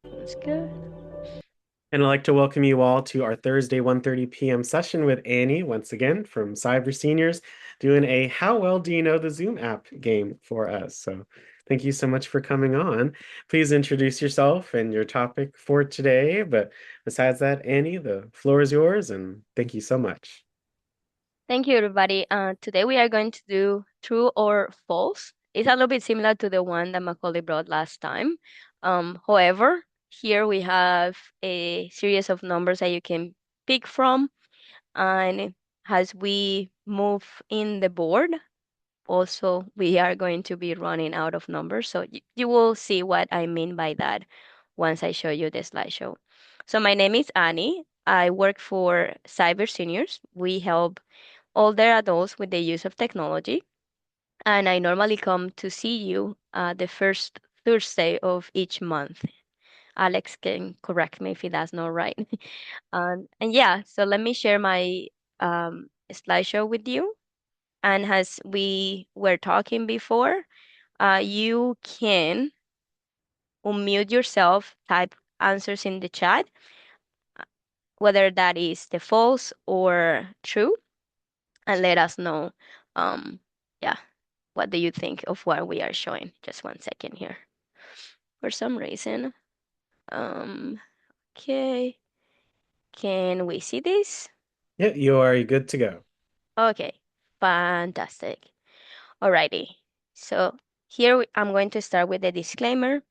That's good. And I'd like to welcome you all to our Thursday 1:30 p.m. session with Annie, once again from Cyber Seniors, doing a How Well Do You Know the Zoom app game for us. So thank you so much for coming on. Please introduce yourself and your topic for today. But besides that, Annie, the floor is yours, and thank you so much. Thank you, everybody. Today we are going to do true or false. It's a little bit similar to the one that Macaulay brought last time. However, here we have a series of numbers that you can pick from, and as we move in the board, also we are going to be running out of numbers. So you will see what I mean by that once I show you the slideshow. So my name is Annie. I work for Cyber Seniors. We help older adults with the use of technology. And I normally come to see you the first Thursday of each month. Alex can correct me if that's not right. And yeah, so let me share my slideshow with you. And as we were talking before, you can unmute yourself, type answers in the chat, whether that is the false or true, and let us know. Yeah, what do you think of what we are showing? Just 1 second here. For some reason, um, okay, can we see this? Yeah, you are good to go. Okay, fantastic. Alrighty. So here I'm going to start with the disclaimer.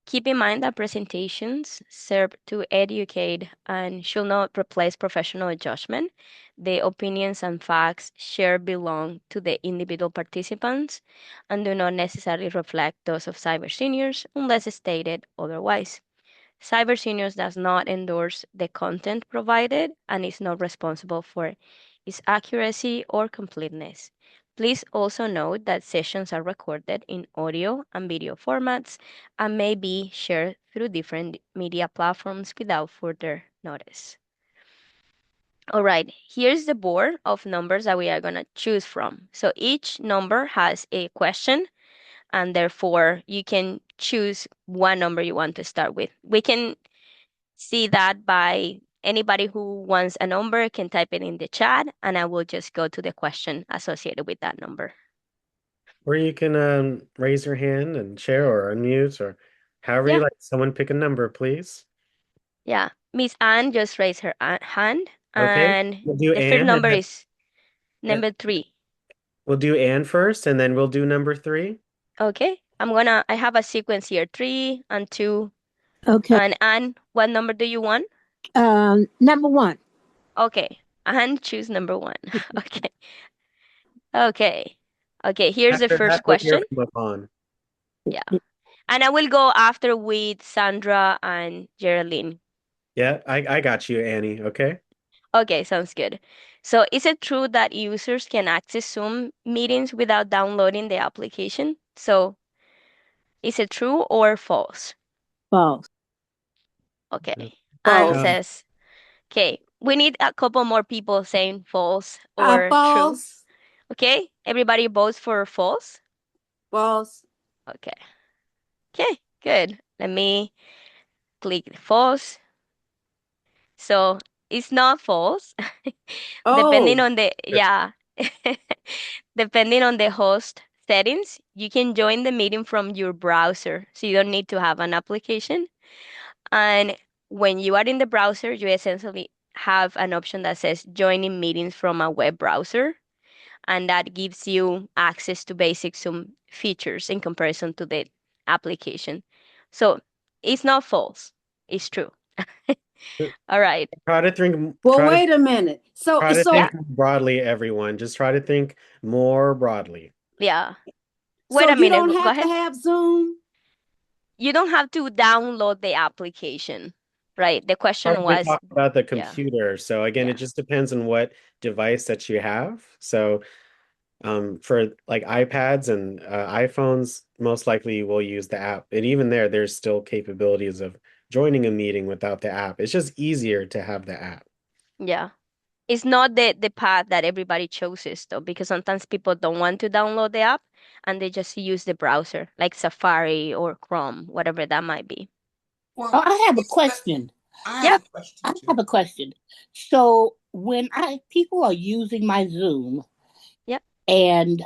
Keep in mind that presentations serve to educate and should not replace professional judgment. The opinions and facts shared belong to the individual participants and do not necessarily reflect those of Cyber Seniors unless stated otherwise. Cyber Seniors does not endorse the content provided and is not responsible for its accuracy or completeness. Please also note that sessions are recorded in audio and video formats and may be shared through different media platforms without further notice. All right, here's the board of numbers that we are going to choose from. So each number has a question, and therefore you can choose one number you want to start with. We can see that by anybody who wants a number can type it in the chat, and I will just go to the question associated with that number. Or you can raise your hand and share or unmute or however you Yeah, like. Someone pick a number, please. yeah. Miss Anne just raised her hand, Okay, and we'll do the first Anne and number then is number 3. we'll do Anne first, and then we'll do number three. Okay, I have a sequence here, 3 and 2. Okay. And Anne, what number do you want? Number one. Okay, Anne, choose number 1. Okay, okay, okay. Here's the After first that, we'll hear question. from Levon. Yeah. And I will go after with Sandra and Geraldine. Yeah, I got you, Annie. Okay. Okay, sounds good. So is it true that users can access Zoom meetings without downloading the application? So is it true or false? False. Uh, Okay. Anne False. Um, says, okay, we need a couple more people saying false or true. False. Okay, everybody votes for false. False. Okay, okay, good. Let me click false. So it's not false. Depending Oh, on the, yeah, depending on the host settings, you can join the meeting from your browser. So you don't need to have an application. And when you are in the browser, you essentially have an option that says joining meetings from a web browser. And that gives you access to basic Zoom features in comparison to the application. So it's not false, it's true. All right. try to think. well, wait a minute. Try to Yeah. think broadly, everyone. Just try to think more broadly. Yeah. Wait So a you minute. don't Go have to ahead. have Zoom? You don't have to download the application, right? The question Probably was, talk about the yeah, computer. So again, it yeah, just depends on what device that you have. So for like iPads and iPhones, most likely you will use the app. And even there, there's still capabilities of joining a meeting without the app. It's just easier to have the app. yeah. It's not the path that everybody chooses though, because sometimes people don't want to download the app and they just use the browser, like Safari or Chrome, whatever that might be. Well, Oh, I have a question. I Yeah. have a question I too. have a question. So when people are using my Zoom, Yep. and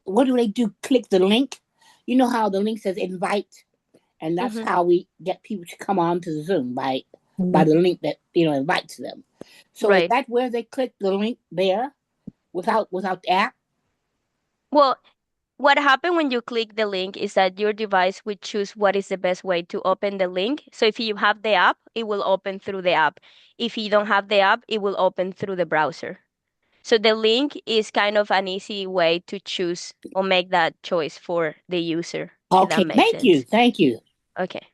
what do they do? Click the link. You know how the link says invite, and that's Mhm. how we get people to come on to Zoom by the link that invites them. So is Right. that where they click the link there without the app? Well, what happened when you click the link is that your device will choose what is the best way to open the link. So if you have the app, it will open through the app. If you don't have the app, it will open through the browser. So the link is kind of an easy way to choose or make that choice for the user, if that Okay, makes sense. thank you. Okay.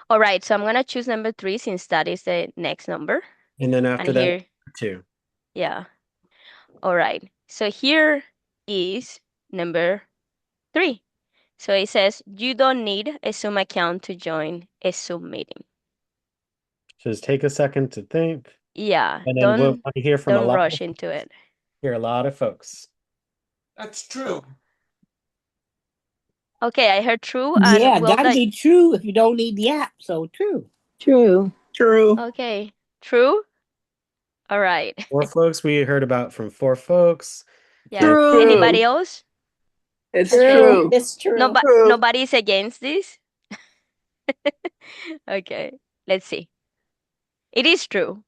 All right, so I'm gonna choose number 3 since that is the next number. And then after And that, here, 2. yeah. All right. So here is number 3. So it says you don't need a Zoom account to join a Zoom meeting. Just take a second to think. Yeah, And then we'll hear from don't rush into it. Hear a lot of folks. That's true. Okay, I heard true and Yeah, will gotta be true if you don't need the app. So true. True. Okay, true. All right. 4 folks we heard about from 4 folks. Yeah. True. Anybody else? It's Okay. true. It's true. Nobody's against this? Okay, let's see. It is true.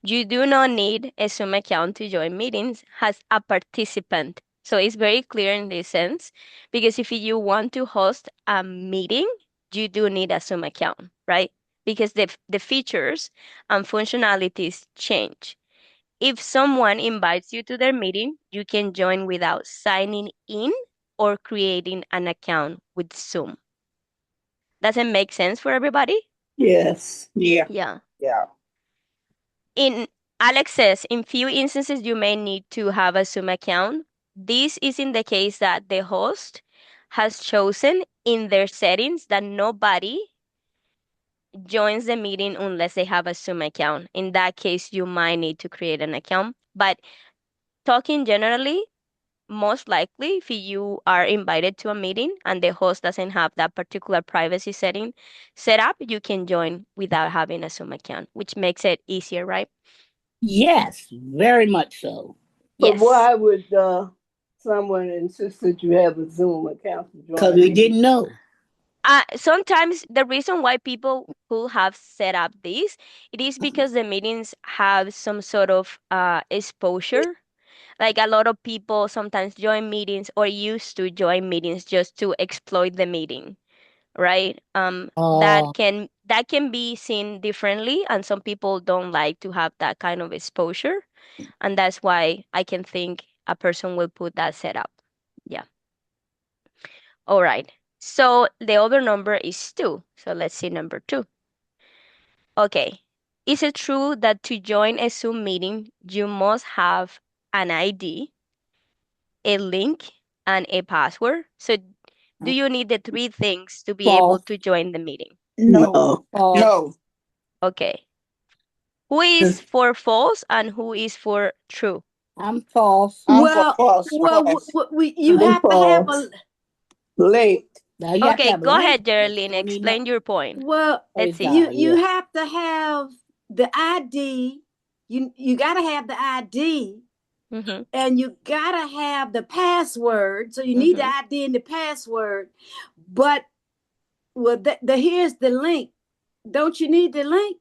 You do not need a Zoom account to join meetings as a participant. So it's very clear in this sense, because if you want to host a meeting, you do need a Zoom account, right? Because the features and functionalities change. If someone invites you to their meeting, you can join without signing in or creating an account with Zoom. Does it make sense for everybody? Yes. Yeah. Yeah. Yeah. Alex says, in few instances, you may need to have a Zoom account. This is in the case that the host has chosen in their settings that nobody joins the meeting unless they have a Zoom account. In that case, you might need to create an account. But talking generally, most likely, if you are invited to a meeting and the host doesn't have that particular privacy setting set up, you can join without having a Zoom account, which makes it easier, right? Yes, very much so. But Yes. why would someone insist that you have a Zoom account to join? Because we didn't know. Sometimes the reason why people who have set up this, it is because the meetings have some sort of exposure. Like a lot of people sometimes join meetings or used to join meetings just to exploit the meeting, right? That can be seen differently, and some people don't like to have that kind of exposure, and that's why I can think a person will put that setup. Yeah. All right. So the other number is 2. So let's see number 2. Okay. Is it true that to join a Zoom meeting, you must have an ID, a link, and a password? So do you need the 3 things to be able False. to join the meeting? No. False. No. Okay. Who is for false and who is for true? I'm false. I'm Well, false. you have to have a link. now you have to Okay, have a go link, ahead, but you Geraldine. don't need Explain your point. well, Let's see. you have to have the ID. You got to have the ID, Mm-hmm. and you got to have the password. So you need the ID and the password. But well, here's the link. Don't you need the link?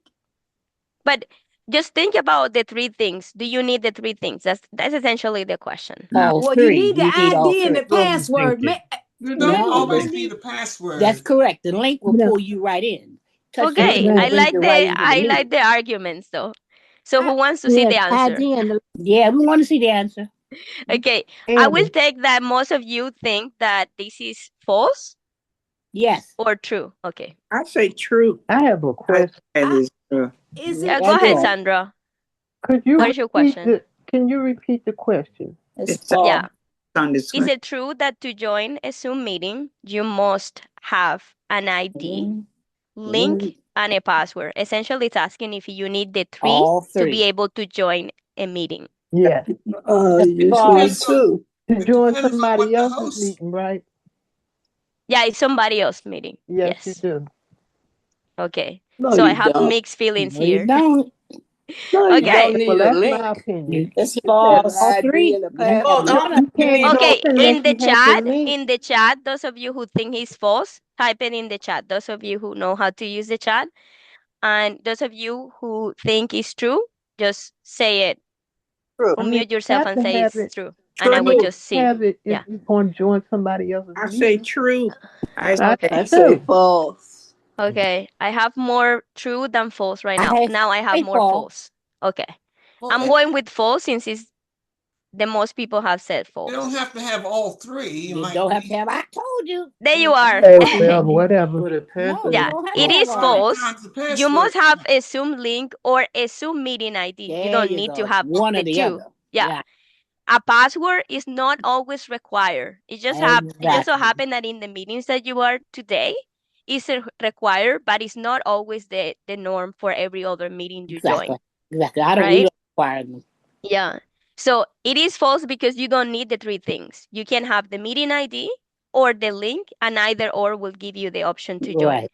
But just think about the 3 things. Do you need the 3 things? That's essentially the question. All Well, three. you need the ID and the password. You No. don't always need a password. That's correct. The link will pull you right in. Touch the Okay, link, I it'll bring like you the right into the I meeting. like the arguments though. So who wants to see the answer? Yeah, we want to see the answer. Okay, I will take that most of you think that this is false Yes. or true. Okay. I say true. I have a question. Is Yeah, go ahead, Sandra. Could you What is your question? Can you repeat the question? Yeah. Is it true that to join a Zoom meeting, you must have an ID, link, and a password? Essentially, it's asking if you need the 3 All to be 3. able to join a meeting. Yes. You need two. To join depends on somebody what the else's host- meeting, right? Yeah, it's somebody else meeting. Yes, you Yes. do. Okay. No, So I you have don't. mixed feelings No, you here. don't. No, you Okay. don't need Well, a that's link. my opinion. It's It says false. ID You and the don't have Oh, password. to. no, You you can't need vote Okay, unless in the you have the chat, link. those of you who think he's false, type it in the chat. Those of you who know how to use the chat, and those of you who think it's true, just say it. True. I mean, Unmute you yourself got and to say have it's it. true, and I You will True. just see. have it if Yeah. you're going to join somebody else's I say meeting. true. I Okay. I say True. false. Okay. I have more true than false right I now. have Now I have say more false. false. Okay. well, I'm going with false since it's the most people have said you don't false. have to have all three. You You might don't have be. to have. I told you. There you are. Hey, well, whatever. For the No, password. you Yeah, don't have it to have is all that. false. Sometimes the You password. must have a Zoom link or a Zoom meeting ID. You There don't you need to go. have One or the the two. other. Yeah. A password is not always required. It just so Exactly. happened that in the meetings that you are today, it's required, but it's not always the norm for every other meeting you Exactly. join, Exactly. I don't. We right? don't require them. Yeah. So it is false because you don't need the three things. You can have the meeting ID or the link, and either or will give you the option to join. Right.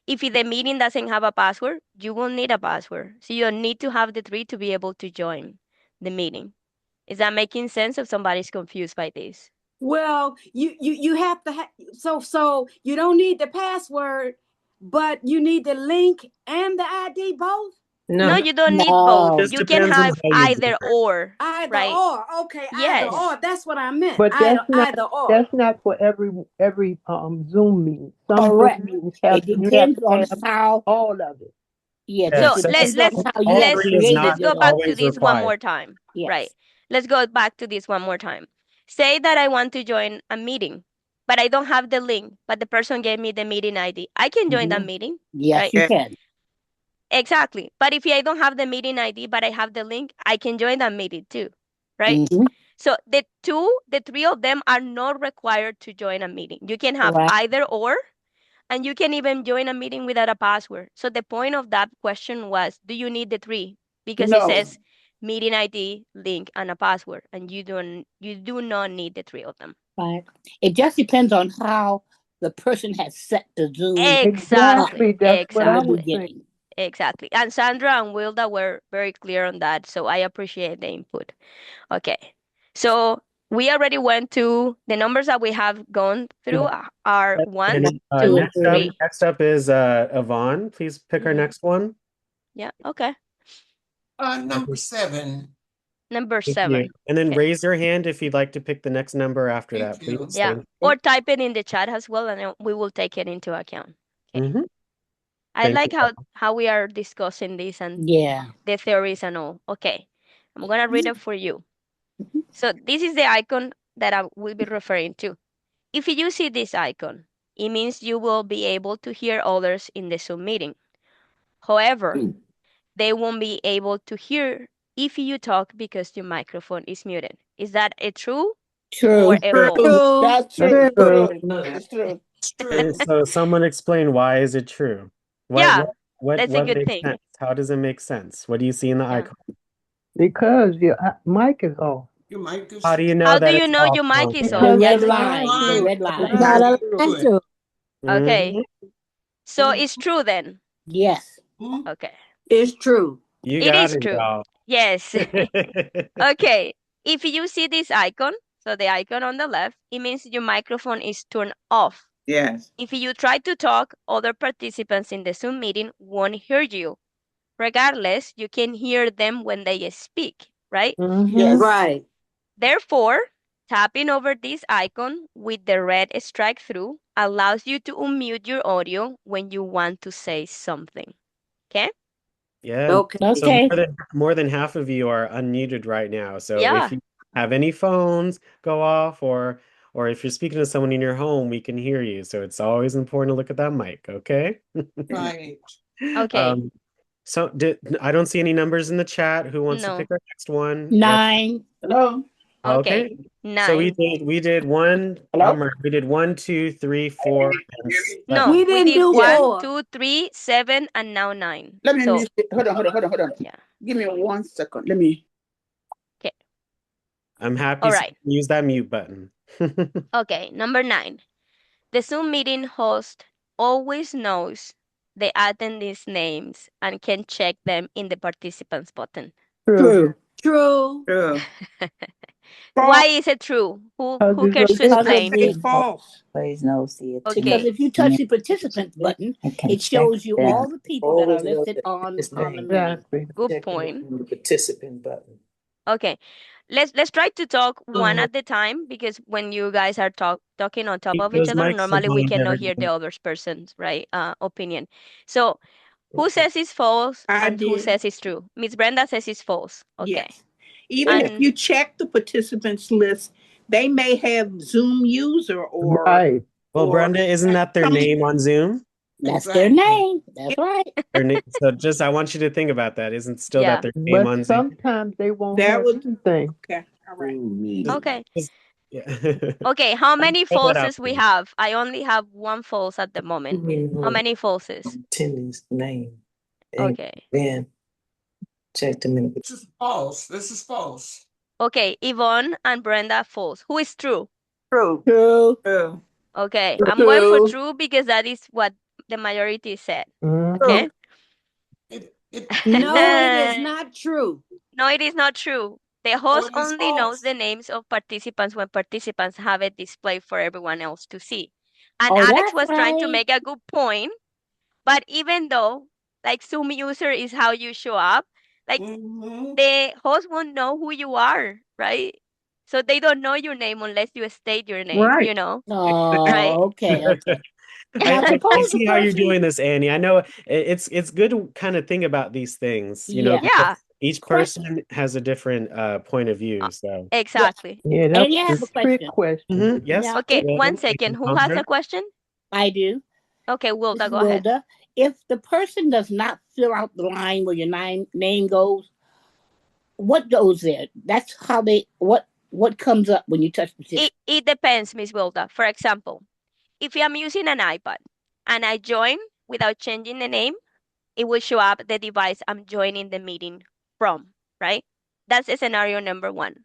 If the meeting doesn't have a password, you will need a password. So you don't need to have the three to be able to join the meeting. Is that making sense if somebody's confused by this? Well, you have to have so you don't need the password, but you need the link and the ID both. No, you don't need No. both. Just You can depends on have how you do either it. or, Either right? or. Okay, either Yes. or. That's what I meant. But Either or. that's not for every Zoom meeting. Some Correct. Zoom meetings It you have depends to on have how. all of it. Yeah. Yeah, So It depends let's on how you all have three is created not go it. back to always this one required. more time. Yes. Right. Let's go back to this one more time. Say that I want to join a meeting, but I don't have the link, but the person gave me the meeting ID. I can join that meeting, Yes, right? you can. Exactly. But if I don't have the meeting ID, but I have the link, I can join that meeting too, right? Mhm. So the three of them are not required to join a meeting. You can have Right. either or, and you can even join a meeting without a password. So the point of that question was, do you need the three? Because it No. says meeting ID, link, and a password, and you do not need the three of them. Right. It just depends on how the person has set the Zoom Exactly. That's what I from the was saying. beginning. Exactly. And Sandra and Wilda were very clear on that, so I appreciate the input. Okay. So we already went to the numbers that we have gone through are 1, And 2, next up, 3. is Yvonne. Please pick our next one. Yeah, okay. Number 7. Number Thank 7. you. And then Okay. raise your hand if you'd like to pick the next number after Thank that, you. please. Yeah. Thank Or you. type it in the chat as well, and then we will take it into account. Okay. Mhm. I Thank like you. how we are discussing this and Yeah. the theories and all. Okay. I'm gonna read it for you. So this is the icon that I will be referring to. If you see this icon, it means you will be able to hear others in the Zoom meeting. However, they won't be able to hear if you talk because your microphone is muted. Is that a true True. or a false? True. That's That's true. true. It's true. It's true. So someone explain, why is it true? Yeah, that's a what good makes thing. sense? How does it make sense? What do you see in the Yeah. icon? Because your mic is off. You might just. How do you know How that do you it's know off? your mic is The off? red Yes. line. The red line. It's Got a true. line to it. Okay. Mhm. So it's true then. Yes. Mhm. Okay. It's true. You It got is it, true. y'all. Yes. Okay. If you see this icon, so the icon on the left, it means your microphone is turned off. Yes. If you try to talk, other participants in the Zoom meeting won't hear you. Regardless, you can hear them when they speak, right? Yes. Right. Therefore, tapping over this icon with the red strike through allows you to unmute your audio when you want to say something. Okay? Yeah. Okay. So Okay. more than half of you are unmuted right now. So Yeah. if you have any phones go off, or if you're speaking to someone in your home, we can hear you. So it's always important to look at that mic, okay? Right. Okay. So I don't see any numbers in the chat. Who wants to No. pick our next one? 9. Hello. Okay. So 9. we did one. Hello? We did 1, 2, 3, 4, and No, 7. We we didn't did do 1, four. 2, 3, 7, and now 9. Let me So, use it. Hold on. yeah. Give me 1 second. Let me. Okay. I'm happy All to right. use that mute button. Okay. Number 9. The Zoom meeting host always knows the attendees' names and can check them in the participants button. True. True. True. Why is it true? Who Because cares to it's a Because explain? it's false. Plays no see it. Okay. Because if you touch the participants button, it shows you all the people that are listed on the meeting. Exactly. Good point. The participant button. Okay. Let's try to talk one Mhm. at a time, because when you guys are talking on top Keep of each those other, mics normally we above cannot hear the everyone. other person's opinion. So who says it's false I and who did. says it's true? Miss Brenda says it's false. Okay. Yes. Even if And you check the participants list, they may have Zoom user or Right. Well, or Brenda, isn't that their some- name on Zoom? That's their Exactly. name. That's right. So just I want you to think about that. Isn't still Yeah. that their name But on Zoom? sometimes they won't that have would anything. okay. All right. okay. Yeah. Okay, how many Throw that out falses we there. have? I only have one false at the moment. How many falses? Attendance name. Okay. Then check them in. This is false. This is false. Okay, Yvonne and Brenda false. Who is true? True. True. True. Okay, I'm going for True. true because that is what the majority said. Mhm. Okay. It No, it is not true. No, it is not true. The host it is only knows false. the names of participants when participants have it displayed for everyone else to see. And Oh, Alex that's was trying to right. make a good point, but even though like Zoom user is how you show up, like Mhm. the host won't know who you are, right? So they don't know your name unless you state your name, Right. you know? Oh, Right. okay, okay. Now, I suppose see the how you're person, doing this, Annie. I know it's good to kind of think about these things, yeah, because Yeah, each question. person has a different point of view. uh, So exactly. Yeah, And you that's have the a trick question. question. yes, Now, Okay, if one Wilda, you second. can Who has ponder. a question? I do, Okay, Wilda, Mrs. go ahead. Wilda, if the person does not fill out the line where your name goes, what goes there? That's how they what comes up when you touch the system. It depends, Miss Wilda. For example, if I'm using an iPad and I join without changing the name, it will show up the device I'm joining the meeting from, right? That's scenario number one.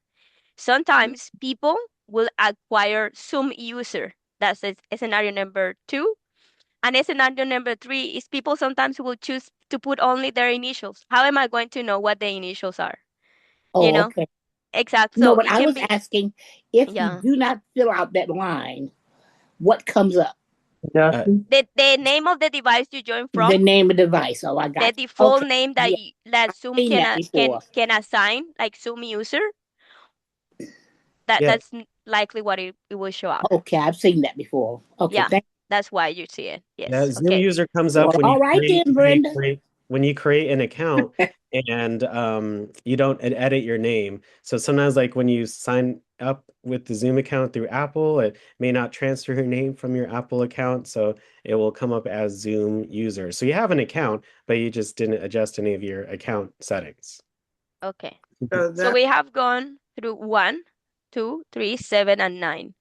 Sometimes people will acquire Zoom user. That's scenario number two. And scenario number three is people sometimes will choose to put only their initials. How am I going to know what the initials are? You Oh, know? okay. Exactly. No, So but it I can was be, asking if you yeah. do not fill out that line, what comes up? Nothing. The name of the device you join from, The name of the device. Oh, I the got you. default Okay. name that Yeah, that Zoom seen that before. can assign, like Zoom user, Yeah, that's likely what it will show up. Okay, I've seen that before. Okay, Yeah, thank that's why you see it. yeah. Yes. Zoom Okay. user comes you. up Well, when you all right then, Brenda. when you create an account and you don't edit your name. So sometimes, like when you sign up with the Zoom account through Apple, it may not transfer your name from your Apple account, so it will come up as Zoom user. So you have an account, but you just didn't adjust any of your account settings. Okay. So So that we have gone through 1, 2, 3, 7, and 9.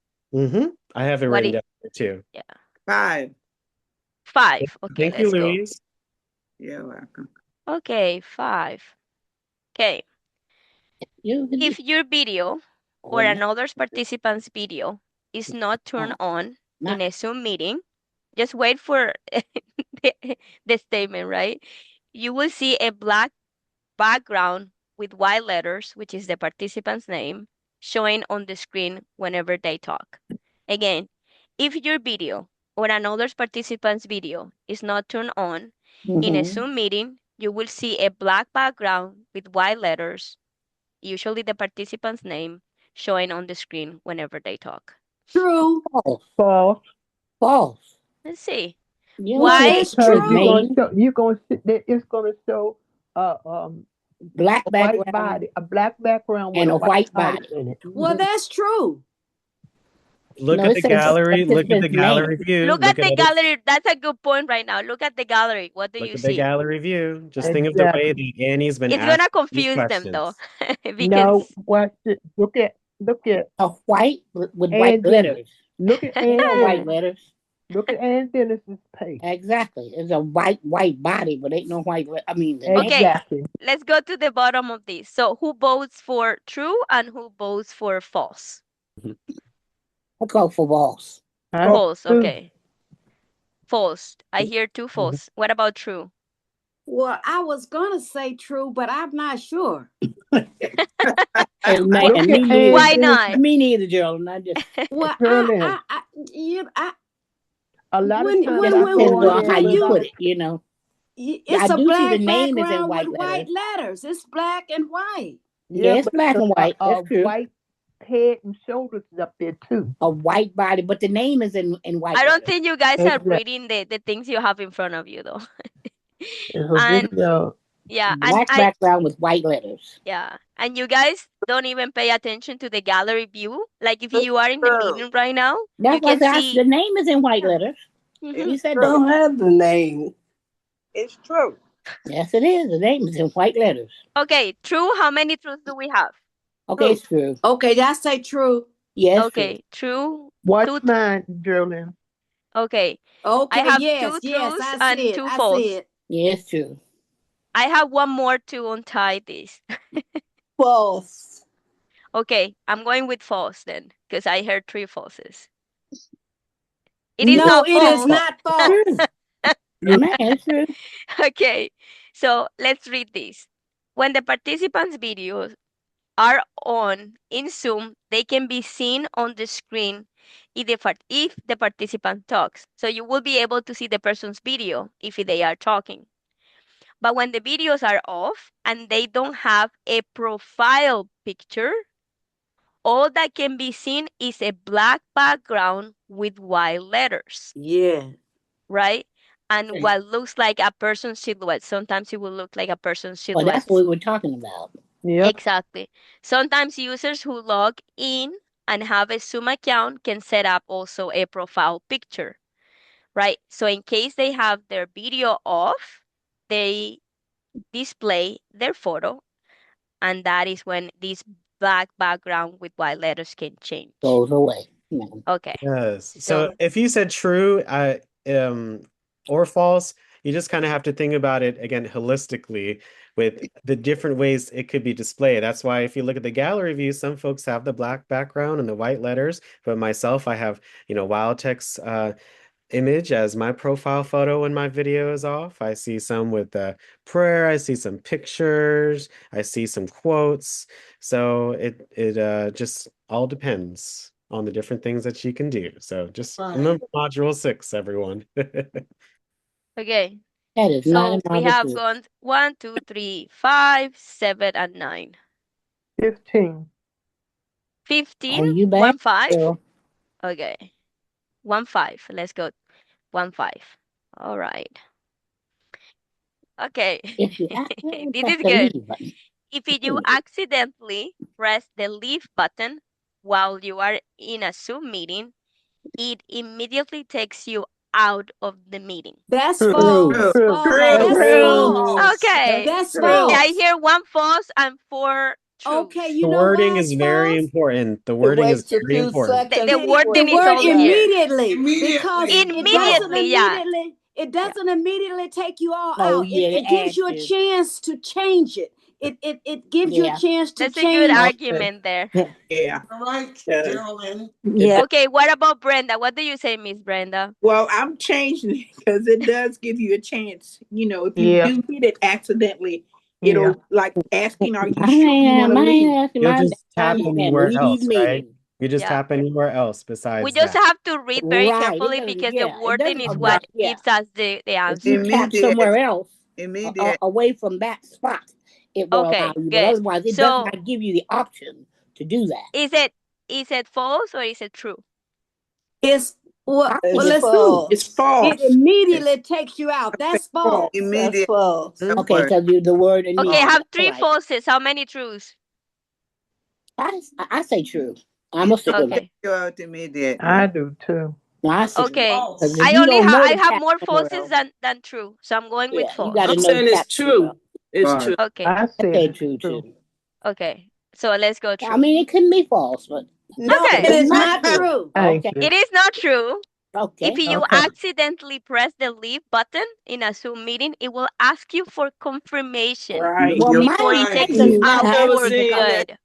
I have it What written it? down here too. Yeah. 5. 5. Okay, Thank you, let's go. Louise. You're welcome. Okay, 5. Okay. If your video or another participant's video is not turned on in a Zoom meeting, just wait for the statement, right? You will see a black background with white letters, which is the participant's name, showing on the screen whenever they talk. Again, if your video or another participant's video is not turned on in a Zoom meeting, you will see a black background with white letters, usually the participant's name, showing on the screen whenever they talk. True. False. False. Let's see. Yeah, Why? That's Because true. you're gonna sit there, it's gonna show black a white background body, a black background with and a a white body body. in it. Well, that's true. Look No, at it the says gallery. Look at the participant's gallery name. view. Look at the it. gallery. That's a good point right now. Look at the gallery. What do Look you at the see? gallery view. Just think of the way Exactly. that Annie's been It's asked gonna these confuse them though, questions. because No, watch it. Look at A white with Ann white Dennis. letters. Look at They Ann know white Dennis. letters. Look at Ann Dennis's page. Exactly. It's a white body, but ain't no white. I mean, the name. okay, Exactly. let's go to the bottom of this. So who votes for true and who votes for false? I go for false. I False. do. Okay. False. I hear two false. What about true? Well, I was gonna say true, but I'm not sure. And Look me at neither. Why Angie. not? Me neither, Gerald. I just Well, Geraldine, a lot of when times when I when go depends on on there how when you you put sometimes. it. You know, I it's a do see the black name is in background with white white letters. letters. It's black and white. Yeah, it's but black and white. That's true. white head and shoulders is up there too. A white body, but the name is in white I don't letters. think you guys are Exactly. reading the things you have in front of you though. It's a And video. yeah, and Black background with white letters. and you guys don't even pay attention to the gallery view. Like if you are in the meeting right now, That's you why can the see. name is in white letters. Mhm. You said that. Don't have the name. It's true. Yes, it is. The name is in white letters. Okay, true. How many truths do we have? Okay, it's true. Okay, I say true. Yes, Okay, true. Watch Two. mine, Geraldine. Okay, Okay, I have yes, two yes, truths I and said, two I false. said. yes, true. I have one more to untie this. False. Okay, I'm going with false then, because I heard three falses. It is No, not it is false. not false. Man, it's true. Okay, so let's read this. When the participants' videos are on in Zoom, they can be seen on the screen if the participant talks. So you will be able to see the person's video if they are talking. But when the videos are off and they don't have a profile picture, all that can be seen is a black background with white letters, Yeah. right? And what looks like a person's silhouette. Sometimes it will look like a person's Well, silhouette. that's what we were talking about. Yep. Exactly. Sometimes users who log in and have a Zoom account can set up also a profile picture, right? So in case they have their video off, they display their photo, and that is when this black background with white letters can change. Goes away. Yeah. Okay. Yes. So So if you said true, or false, you just kind of have to think about it again holistically with the different ways it could be displayed. That's why if you look at the gallery view, some folks have the black background and the white letters, but myself, I have, Wildtext's image as my profile photo when my video is off. I see some with prayer, I see some pictures, I see some quotes. So it just all depends on the different things that you can do. So just Right. remember module 6, everyone. okay. That is not So a we have model. gone 1, 2, 3, 5, 7, and 9. 15. 15, Are you back? 1, 5. Girl? Okay. 1, 5. Let's go. 1, 5. All right. Okay. If you This press is the good. leave button. If you accidentally press the leave button while you are in a Zoom meeting, it immediately takes you out of the meeting. That's True. false. True. False. True. That's True. false. Okay. That's True. false. I hear 1 false and 4 true. Okay, you The know wording why is it's very false? important. The wording is Waits a very few important. seconds. The The wording is word all here. immediately, Immediately. because it doesn't Immediately, yeah. immediately, it doesn't immediately take you all Oh, out. yeah, It they gives you a asked you. chance to change it. It gives you a Yeah. chance to That's a good change. argument there. Yeah. All right, Yeah. Geraldine. Yeah. Okay, what about Brenda? What do you say, Miss Brenda? Well, I'm changing it because it does give you a chance. If you Yeah. do hit it accidentally, Yeah. it'll like asking, "Are you I sure you want to leave?" ain't asking You'll my just tap time and anywhere leave else, right? meeting. You just Yeah. tap anywhere else We besides just that. have to read very Right. carefully It doesn't, because yeah, the it wording doesn't is what yeah. gives us the If answer. you tap Immediate. somewhere else Immediate. away from that spot, it will allow Okay, you. But good. otherwise, it does So not give you the option to do that. is it false or is it true? It's well. I Well, think It's let's see. false. It's false. It immediately takes you out. That's false. That's Immediate. false. okay, so the word Okay, I immediate. have 3 All right. falses. How many truths? I say true. I'm gonna stick with it. Okay. You out immediate. I do too. No, I say Okay. False. because if I you only don't know I to have tap more somewhere falses else, than true. So I'm going with yeah, you false. got to I'm know saying to it's tap somewhere true. else. It's False. true. Okay. I I said say it's true true. too. Okay. So let's go I true. mean, it couldn't be false, but No, Okay. it is not not true. Thank okay. you. It is not true. Okay. If you Okay. accidentally press the leave button in a Zoom meeting, it will ask you for confirmation Right. Well, You're mine before it Right. takes does us not out have Never for it seen because that. good.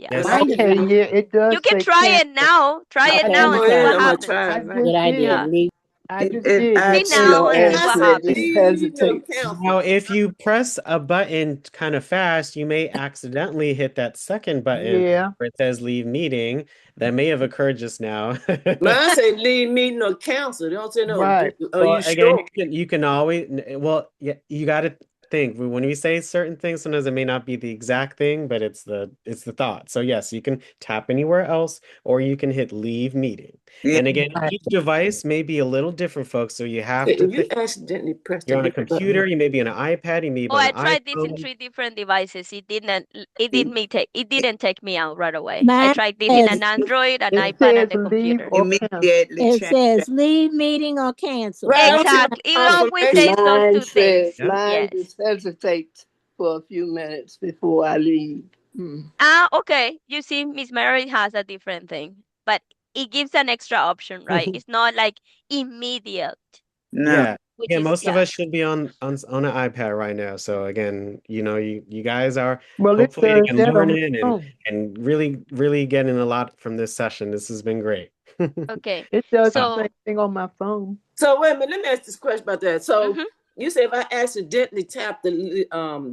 Yeah. Yes. Mine does Okay, not. yeah, it does You can say try it cancel. now. Try it Okay, now I'm and gonna see try what it. I'm gonna happens. try I it right just Good idea. Yeah. did. Leave. I just It did. See asks now you, and see it what said happens. it hesitates. Now, if you press a button kind of fast, you may accidentally hit that second button Yeah. where it says leave meeting. That may have occurred just now. Mine say leave meeting or cancel. They don't say no. Right. Are Well, you again, sure? you can always, well, yeah, you got to think when we say certain things, sometimes it may not be the exact thing, but it's the thought. So yes, you can tap anywhere else, or you can hit leave meeting. Yeah. And again, Right. each device may be a little different, folks. So you have to If you think. accidentally press You're the on a different computer, button. you may be on an iPad, you may be Oh, on I an tried this in iPhone. 3 different devices. It didn't take me out right away. I Mine tried this in says an Android, an It iPad, says and a leave computer. or cancel. Immediately it change says that. leave meeting or cancel. Right. I don't see no Exactly. It always confirmation. says those Mine two things. Yeah. mine Yes. just hesitates for a few minutes before I leave. Okay. You see, Miss Mary has a different thing, but it gives an extra option, right? It's not like immediate, No. Yeah. which Yeah, is most of us should be on an iPad right now. So again, you guys are Well, it hopefully does again that on my learning phone. and really getting a lot from this session. This has been great. okay. It does the So, same thing on my phone. So wait a minute, let me ask this question about that. So mhm. you say if I accidentally tap the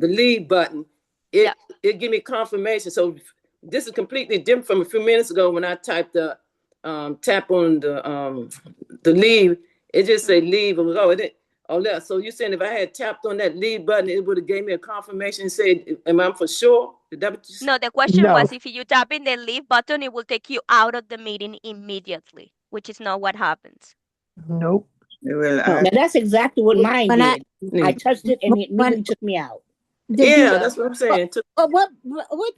leave button, it Yeah. it give me confirmation. So this is completely different from a few minutes ago when I typed the tap on the leave. It just say leave and go. Yeah. So you saying if I had tapped on that leave button, it would have gave me a confirmation and said, "Am I for sure?" Is that what you No, the question No. was if you tap in the leave button, it will take you out of the meeting immediately, which is not what happens. Nope. It will Now ask. that's exactly what mine When I did. I touched it and it when immediately took me out. did Yeah, you? that's what I'm saying.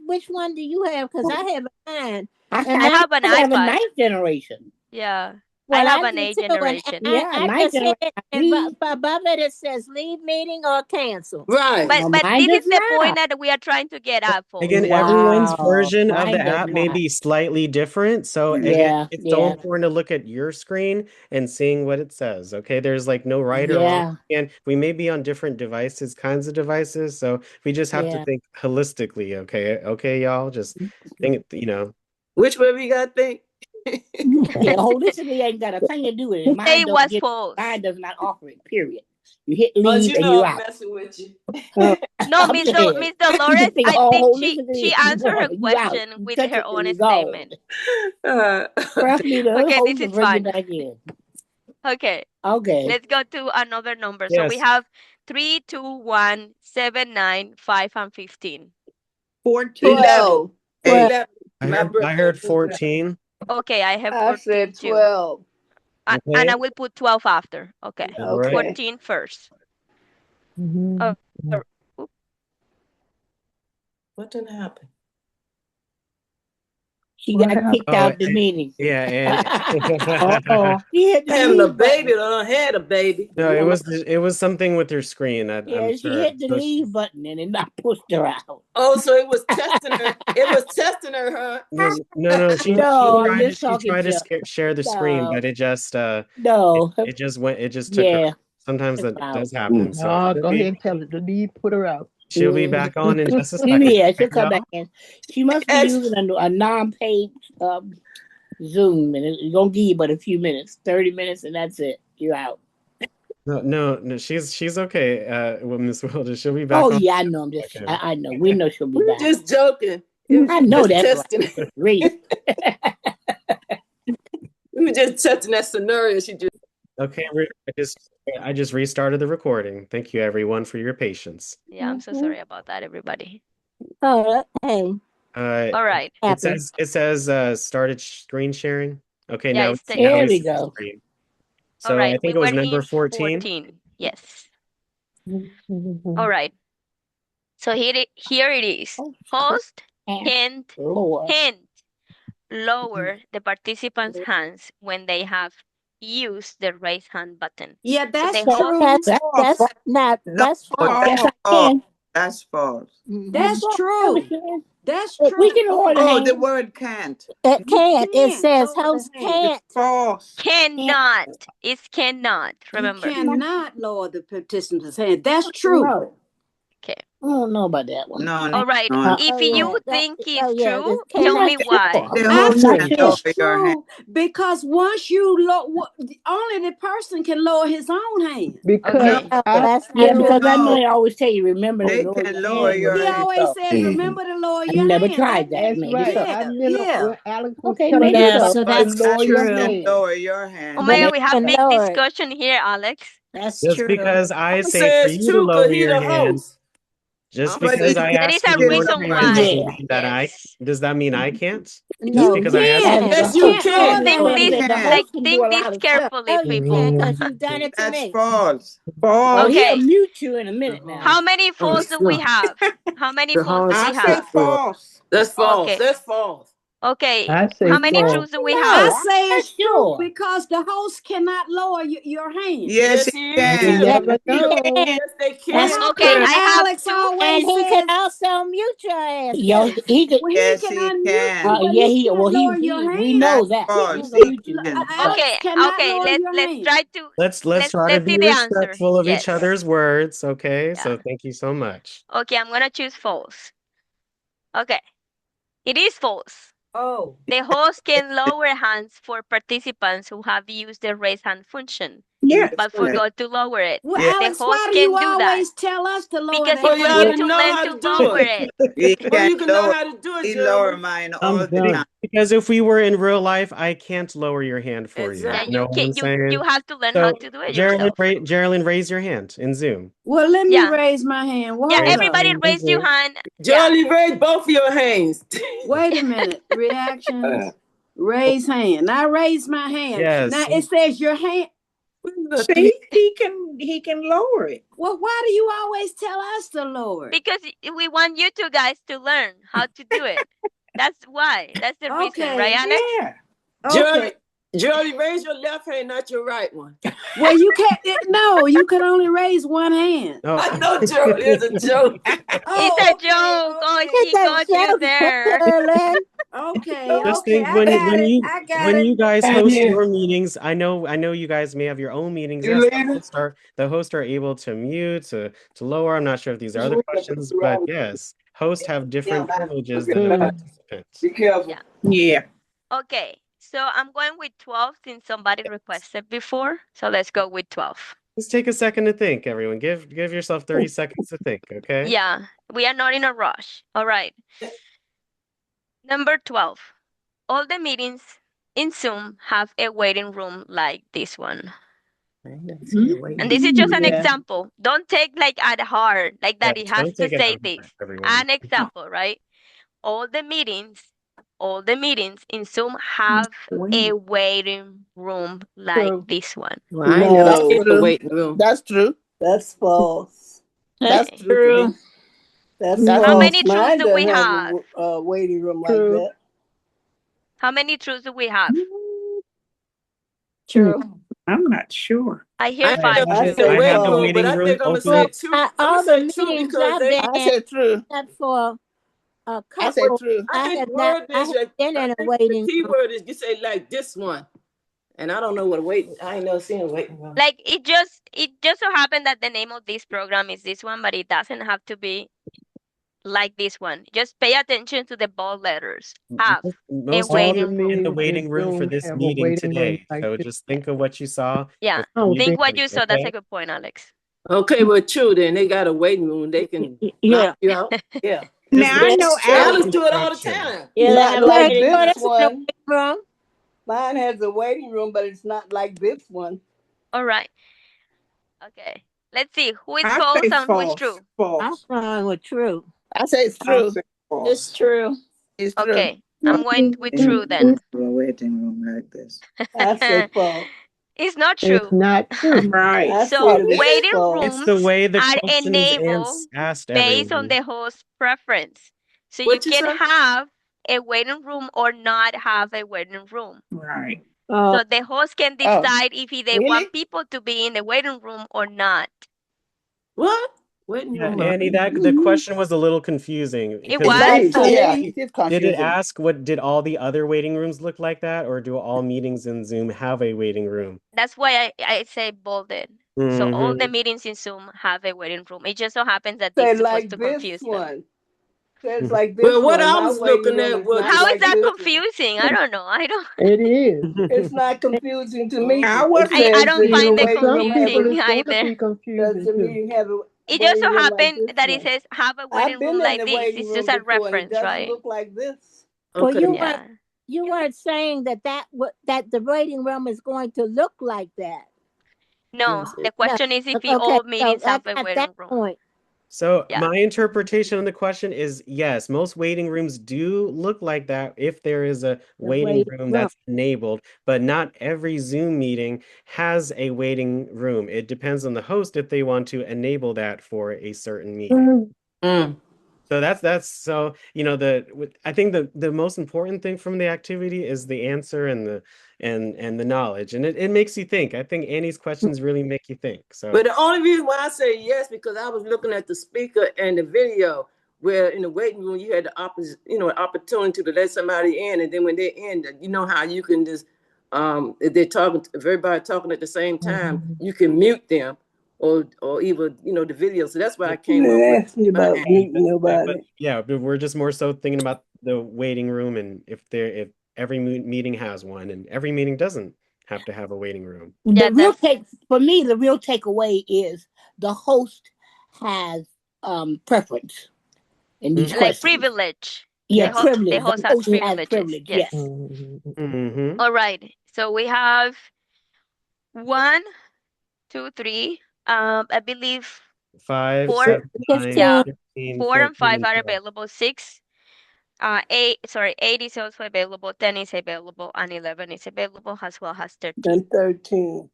Which one do you have? Because I have mine, I and I mine. have an have a iPad. ninth generation. Yeah. Well, I have I an do 8 too, and generation. Yeah, I ninth just hit generation. it, and above it it says leave meeting or cancel. Right. But No, but mine this is does the point not. that we are trying to get at, Again, folks. everyone's Wow, version of the mine does app may not. be slightly different. So again, Yeah, it's so yeah, important to look at your screen and seeing what it says. Okay, there's like no right or wrong. yeah, And we may be on different devices, kinds of devices. So we just have to yeah. think holistically. Okay, y'all. Just think, Which way we got to think? Yeah, holistically ain't got a thing to do with it. Mine It don't was get. false. Mine does not offer it. Period. You hit But leave you and know you're I'm out. messing with you. No, I'm Miss saying, Miss you can Dolores, think I all think holistically she if you answered her want. You out. question You with touch her it and own you gone. statement. Trust me, the Okay, host this will is bring you fun. back in. Okay, Okay. let's go to another number. So we yes. have 3, 2, 1, 7, 9, 5, and 15. 14. 11. Hey, 11. My I birthday. heard 14. Okay, I have I 14 said too. 12. And Okay. I will put 12 after. Okay, All right. 14 first. Mhm. Oh, What didn't happen? She What got happened? kicked out the meeting. Yeah, and She hit the Having a leave baby, button. or had a baby. no, it was something with your screen. Yeah, I'm she sure. hit the So leave button and it not pushed her out. Oh, so it was testing her. It was testing her, huh? no, she No, I'm tried to just talking to to share the screen, no, but it just no. it just took her. Yeah, Sometimes took that her out. does happen. So No, go ahead and tell it to leave, put her out. she'll be back on in just a second. Yeah, she'll Okay, come y'all? back in. She must be Ex- using a non-paid Zoom, and it's gonna give you but a few minutes, 30 minutes, and that's it. You're out. No, she's okay. Well, Miss Wilder, she'll be back Oh on. yeah, I know. I'm just. Okay. I know. We know she'll be we were back. just joking. It was I know just that's testing. right. Great. We were just testing that scenario. She just Okay, I just restarted the recording. Thank you everyone for your patience. yeah, I'm so sorry about that, everybody. Oh, hey, All right. It says started screen sharing. Okay, Yeah, now it's now There we we see the go. screen. All So I right. think We it was were number in 14. 14. Yes. All right. So here it is. Oh, Host and can't Lord. lower the participants' hands when they have used the raise hand button. Yeah, So that's the host, true. that's not No, that's false. Yes, I false. can. That's false. That's Yeah, true. we can. That's We true. can lower the Oh, hand. the word can't. It You can't. It can't says lower the host hand. can't. False. cannot. It's cannot. You Remember. cannot lower the participant's hand. That's true. No. I don't know about that one. No, All right. no. If Oh, you yeah, that- think oh, it's yeah, true, this tell cannot me be why. false. The I host think can Not lower it's your hand. true because once you only the person can lower his own hand. Because Okay. No, I that's Yeah, not because true. I know No, they always tell you, remember to they lower can your lower hand. your He hand. always says, remember to lower I your never hand. tried that. that's Maybe right. so. I remember Yeah. when Alex was Okay, telling maybe us Yeah, so. so But that's lower your Alice true. can hand. lower your hand. Omega, They we have can big lower it. discussion here, Alex. That's Just true. because I I say say for it's you to true because lower he your the hand, host. just But because he I can There is ask you a to still lower reason your hand, raise does why. it Yeah. mean that Yes. does that mean I can't? Just No, because you I ask you Can. to can. Yes, You lower you can't lower can. the No, hand. You the can. host Like, can do a think lot this of stuff. carefully, Oh, you people. can because you've done it to That's me. false. Oh, False. he'll Okay. mute you in a minute now. How many false do we have? How many false do we I say have? false. That's false. Okay. That's false. Okay. I say How many false. truths do we I have? say I'm it's true sure. because the host cannot lower your hand. Yes, Yes, he he You is. can. Yes, never he know. can. Yes, they That's can. How Okay, come true. I have Alex two. always And he can says also mute your ass Yo, too. he could. well, he Yes, can he unmute you, can. but Yeah, he can't lower your we hand. know That's that. He false. ain't gonna He mute you. can. But Alex Okay, cannot okay. lower your Let's hand. try to let's try to let's be see the answer. respectful of each Yes. other's words, okay? Yeah. So thank you so much. Okay, I'm gonna choose false. Okay. It is false. Oh. The host can lower hands for participants who have used the raise hand function, Yeah. but Okay. forgot to lower it. Well, Yeah, The Alex, why host do you can do that always tell us to lower because the For you y'all need hand? to to know learn how to to do lower it. it. he Well, can you can know lower. how to do it, He lower Jeremy. mine all I'm the done. time. Because if we were in real life, I can't lower your hand for you. Yeah, Exactly. You know what I'm you saying? have to learn how So, to do it Geraldine, yourself. Geraldine, raise your hand in Zoom. Well, let me Yeah. raise my hand. Yeah, Hold Raise up. everybody your hand in raise your Zoom. hand. Yeah. Charlie, raise both of your hands. Wait a minute. Reactions. Raise hand. I raise my hand. Yes. Now it says your hand. See, he can lower it. Well, why do you always tell us to lower it? Because we want you two guys to learn how to do it. That's why. That's the reason, right, Okay. Alex? Yeah. Jeremy, Jeremy, raise your left hand, not your right one. Well, you can't. No, you can only raise one hand. Oh. I know, Jeremy, it's a joke. It's a joke. Oh, he It's a got you joke, there. Carolyn. Okay. Just Okay. think I got it. I got when it. you guys And host yeah. your meetings, I know you guys may have your own meetings. You Yes, leaving? the hosts are able to mute, to lower. I'm not sure if these are other questions, but yes, hosts have different privileges than the participants. Be careful. Yeah. Yeah. Okay. So I'm going with 12 since somebody requested before. So let's go with 12. Just take a second to think, everyone. Give yourself 30 seconds to think, okay? Yeah, we are not in a rush. All right. Number 12. All the meetings in Zoom have a waiting room like this one. And this is just an Yeah. example. Don't take like at heart, like that Yes, it has don't to take it say out of this. mind, everyone. An example, right? All the meetings in Zoom have a waiting room like True. this one. Well, I ain't never That's seen a true. waiting room. That's true. That's false. That's Okay. true. to me. That's That's How false. many truths Mine do we doesn't have have? a waiting room like True. that. How many truths do we have? True. I'm not sure. I hear I ain't 5 never I seen truths. a say I have waiting the false. room, but waiting I room think I'm gonna say open. two. I'm All gonna the say two meetings because I've they. been I said true. at for a I said couple, true. I I think have the not. word I is have like, been I in a think the waiting key room. word is you say like this one, and I don't know what a waiting. I ain't never seen a waiting room. Like it just so happened that the name of this program is this one, but it doesn't have to be like this one. Just pay attention to the bold letters. Have a Most All people the waiting are in room. the meetings in waiting room for Zoom this have a meeting waiting room today. like So this. just think of what you saw. Yeah. I don't before Think think what you saw. That's a okay? good point, Alex. Okay, well, true. Then they got a waiting room. They can Yeah. knock you out. Yeah, Just Now I listen know to the Alice Alex. do it all the instructions. time. Yeah, they Not have a like waiting room. this That's in the one. waiting room. Mine has a waiting room, but it's not like this one. All right. Okay. Let's see who is I false say and who is false. true. I'm False. going with true. I say it's I true. say false. It's true. It's true. Okay. I'm going with true then. A waiting room like this. I say false. It's not it's true. not true. Right. I So said it was waiting false. It's the rooms way the are question is enabled asked, based on everyone. the host preference. So you What you can say? have a waiting room or not have a waiting room. Right. So the host can Oh, decide if they really? want people to be in the waiting room or not. What? Waiting Yeah, room. Annie, the question was a little confusing It because was? Like to Yeah, me, it is did it confusing. ask did all the other waiting rooms look like that, or do all meetings in Zoom have a waiting room? That's why I say bolded. So all the Mhm. meetings in Zoom have a waiting room. It just so happens that this Say is supposed like to this confuse them. one. Says Mhm. like this Well, what one. I My was waiting looking room at is was not How is like that this one. confusing? I don't know. I don't. It is. It's not confusing to me. I It wasn't I says don't that find your it To waiting some room have people, a confusing it's going to either. be does confusing the too. meeting have a It just so waiting room like happened this that it one? says have a I've waiting room been in like the this. waiting It's room just a before and it reference, doesn't right? look like this. Well, okay. Yeah. you weren't saying that the waiting room is going to look like that. No, Yes. the No. question is if Okay, all so meetings have that's a at waiting that room. point. So Yeah. my interpretation of the question is yes, most waiting rooms do look like that if there is a The waiting waiting room room. that's enabled, but not every Zoom meeting has a waiting room. It depends on the host if they want to enable that for a certain meeting. Mm. So so I think the most important thing from the activity is the answer and the knowledge, and it makes you think. I think Annie's questions really make you think. So But the only reason why I say yes because I was looking at the speaker and the video where in the waiting room you had the opportunity to let somebody in, and then when they end, you know how you can just if they're talking, if everybody talking at the same time, you can mute them or even the video. So that's why I came up They with asked me my about answer. muting but nobody. yeah, but we're just more so thinking about the waiting room and if every meeting has one and every meeting doesn't have to have a waiting room. Yeah, The real that's for me, the real takeaway is the host has preference in these Mhm. like questions. privilege. Yeah, The privilege. host The has host has privileges. privilege. Yes. Yes. Mhm. All right. So we have 1, 2, 3. I believe 5, four. 7, 9, Yeah, 15. 15, 4 and 14, 5 and are 12. available. 6, 8 is also available. 10 is available, and 11 is available as well as 13. And 13.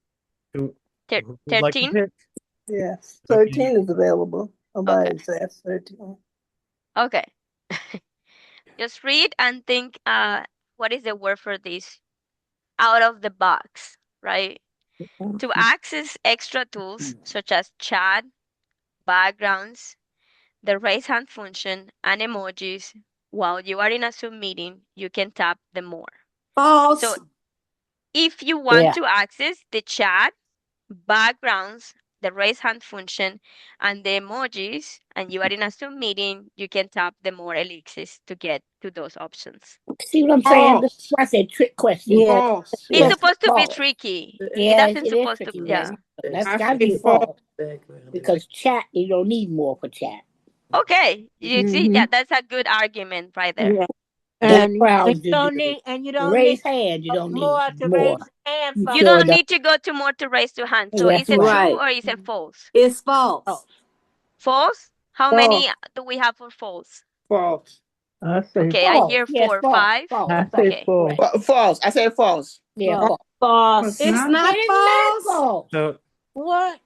Who Thir- would like to 13. pick? Yes. Okay. 13 is available. Okay. Nobody's asked 13. Okay. Just read and think. What is the word for this? Out of the box, right? To access extra tools such as chat, backgrounds, the raise hand function, and emojis, while you are in a Zoom meeting, you can tap the more. False. So if you want Yeah. to access the chat, backgrounds, the raise hand function, and the emojis, and you are in a Zoom meeting, you can tap the more ellipses to get to those options. See what I'm saying? This is False. why I said trick question. Yeah. False. It's Yeah, supposed to be false. tricky. It Yeah, doesn't it is supposed to, tricky. yeah. That's I gotta say be false. false because chat you don't need more for chat. Okay, you see, Mhm. yeah, that's a good argument right there. Yeah. Backgrounds You don't need raise hand. You don't need more to more. raise the hand You for. You sure don't don't. need to go to more to raise your hand. So is That's it right. true Right. or is it false? It's false. False. False? How False. many do we have for false? False. I say Okay, I False. hear Yes, 4, false. 5. False. I Right. say Okay. false. False. I said false. Yeah, False. false. False. It's It's not. not It is not false. false. So What?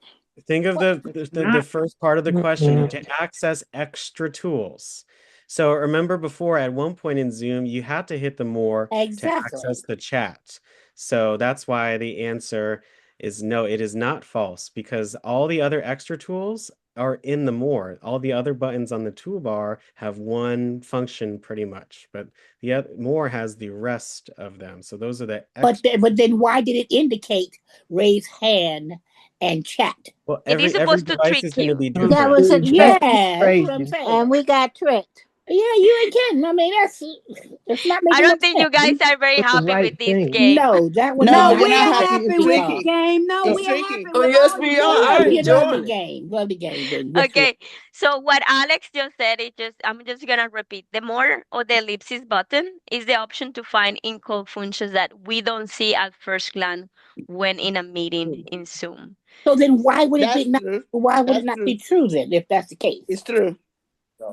think of the Not. first part of the question to access extra tools. So remember before at one point in Zoom, you had to hit the more to Exactly. access the chat. So that's why the answer is no, it is not false because all the other extra tools are in the more. All the other buttons on the toolbar have one function pretty much, but the other more has the rest of them. So those are the extra. But then why did it indicate raise hand and chat? Well, It is every supposed to device trick is going to you. be That different. was a trick. Yeah, that's what I'm Crazy. saying. And we got tricked. Yeah, you ain't kidding. I mean, it's not I making don't no think you sense. guys are very It's the happy right with this thing. game. No, that one No, No, did we're we're not not happy. happy It's with tricky. this game. No, It's we're tricky. happy Oh with yes, all we the are. I games. You love the enjoy it. game. Love the game. Then yes, Okay, so what Alex just said, I'm just gonna repeat. The more or the ellipsis button is the option to find in-call functions that we don't see at first glance when in a meeting in Zoom. So then why would That's it not? true. Why would That's it not true. be true then if that's the case? It's true.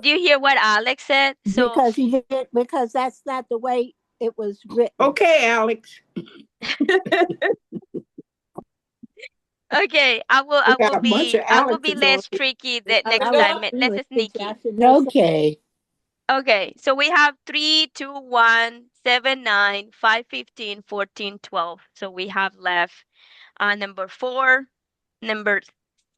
Do you hear what Alex said? So Because that's not the way it was written. Okay, Alex. okay, I We got a bunch of will be Alexes on less here. tricky the I next was time, agree less with sneaky. teacher. I should know something. Okay. Okay, so we have 3, 2, 1, 7, 9, 5, 15, 14, 12. So we have left number 4, number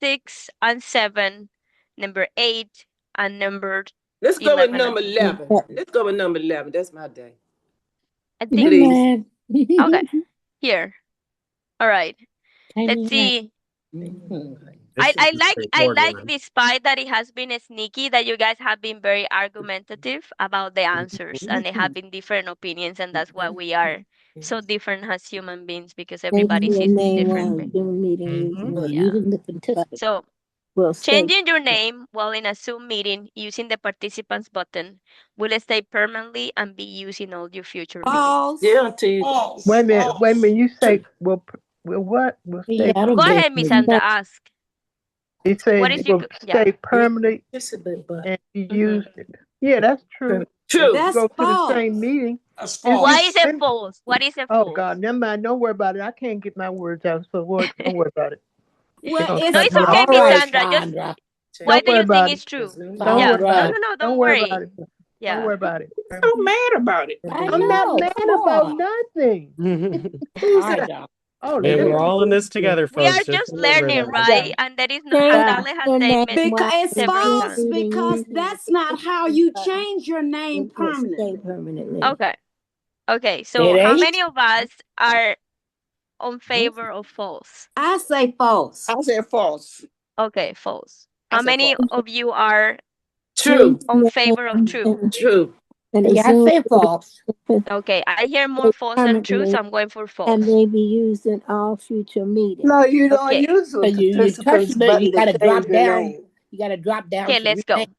6, and 7, number 8, and number Let's go with 11. number 11. Let's go with number 11. That's my day. I think, Please. okay, here. All right, Tiny let's see. I, This is I a like I straightforward like one. despite that it has been sneaky that you guys have been very argumentative about the answers and they have been different opinions and that's why we are so different as human beings because everybody Changing your sees it name differently. while Zoom meeting using Well, it, Yeah. even the but participants. So will stay. changing your name while in a Zoom meeting using the participants button will stay permanently and be used in all your future meetings. False. Yeah, until you. Wait a minute. You say, well, what? Will stay, Yeah, I don't Go get ahead, Miss Sandra, ask. it says What is your will yeah? stay permanently Participant, but and be used. Yeah, that's true. True. If you That's go to the false. same meeting. That's if Why you- is it false? What is it Oh false? God, never mind. Don't worry about it. I can't get my words out, so don't worry about it. Well, Don't it's No, cut it's me okay, off. All Miss right, Sandra. Just Sandra. why Don't do worry you think about it's it. true? Don't Yeah. worry about No, it. no, Don't don't worry worry. about it. Don't Yeah. worry about it. So mad about it. I I'm not know. mad Come about on. nothing. All right, y'all. Oh, Man, we're all in this together. together, We are folks. Just just remember learning, that. right? And there is no, as Change Dale has your said name many because while it's in several false times. Zoom meeting because using that's the not how you button change your name will stay permanently. permanently. Okay. Okay. So It how ain't. many of us are on favor of false? I say false. I said false. Okay, false. I How said many false. of you are True. on favor of true? True. And the Yeah, I Zoom say false. Okay, I hear more false than true, so I'm going for and false. may be used in all future meetings. No, you don't Okay. use the So you touch participants the, button you to gotta change drop your down. name. You gotta drop down. Okay, to let's go. rename.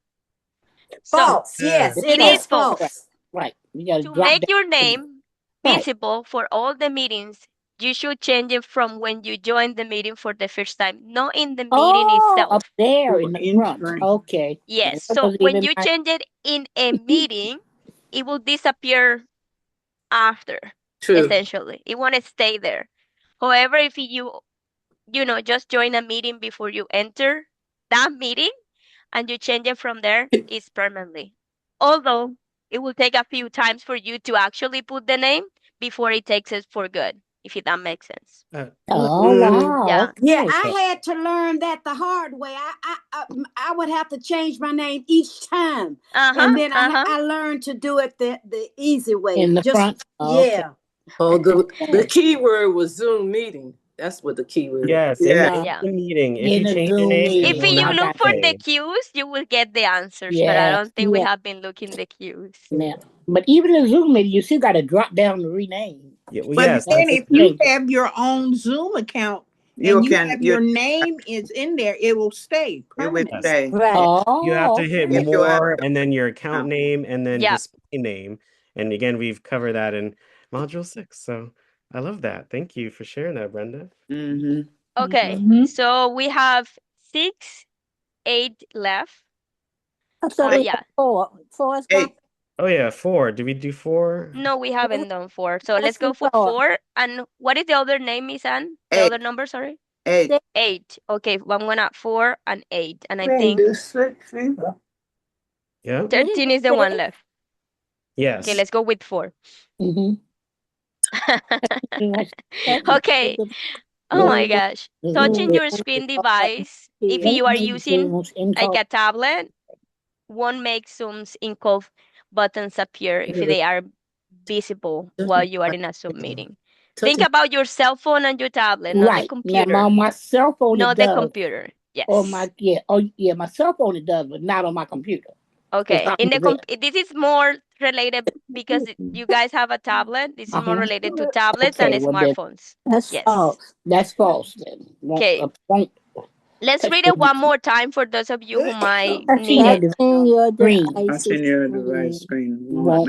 So False. Yes, Yeah. it it is is false. false. Right. You gotta To drop make down. your name Right. visible for all the meetings, you should change it from when you join the meeting for the first time, not in the meeting Oh, up itself. there in the In front. screen. Okay. Yes. That So wasn't when even you my- change it in a meeting, it will disappear after, True. essentially. It won't stay there. However, if you know, just join a meeting before you enter that meeting and you change it from there, it's permanently. Although it will take a few times for you to actually put the name before it takes it for good, if that makes sense. Oh wow. Yeah. Okay. Yeah, I had to learn that the hard way. I would have to change my name each time, and then I learned to do it the easy way. In the front. Oh, okay. Yeah. Oh, the key word was Zoom meeting. That's what the key word. Yes, Yeah. in Yeah. the meeting. If In you the change your Zoom name, meeting. it If will you not look for the stay. cues, you will get the answers, but I Yeah. don't think we Yeah. have been looking the cues. Yeah. But even in Zoom meeting, you still gotta drop down to rename. Yeah, well, But yes, then that's if you Change it. have your own Zoom account You and you can have you your name is in there, it will stay it will permanent. stay. Right. you have Oh, to hit okay. If you have more and then your account name and then Yeah. display name. And again, we've covered that in module 6. So I love that. Thank you for sharing that, Brenda. Mm-hmm. Okay. Mhm. So we have 6, 8 left. I thought it was Yeah. 4. 4 is gone. 8. Oh yeah, 4. Did we do 4? No, we haven't done 4. So Let's let's go do for 4. 4. And what is the other name, Miss Anne? The 8. other number, sorry? 8. 8. Okay, I'm gonna 4 and 8. And I Then think do 6 either. Yeah. Did he 13 just is the say one left. Yes. Okay, let's go with 4. Mm-hmm. Okay. Oh my gosh. Touching your screen device, if you are using like a tablet, won't make Zoom's in-call buttons appear if they are visible while you are in a Zoom meeting. Think about your cell phone and your tablet, not the Right. computer. Now, on my cell phone, Not it the does. computer. Yes. Or my my cell phone it does, but not on my computer. Okay. In the this is more related because you guys have a tablet. This is more related to tablets and Okay, well then- smartphones. That's Yes. false. That's false then. Okay. Let's read it one more time for those of you who might need it. Touching your Screen. device Touching your device screen Won't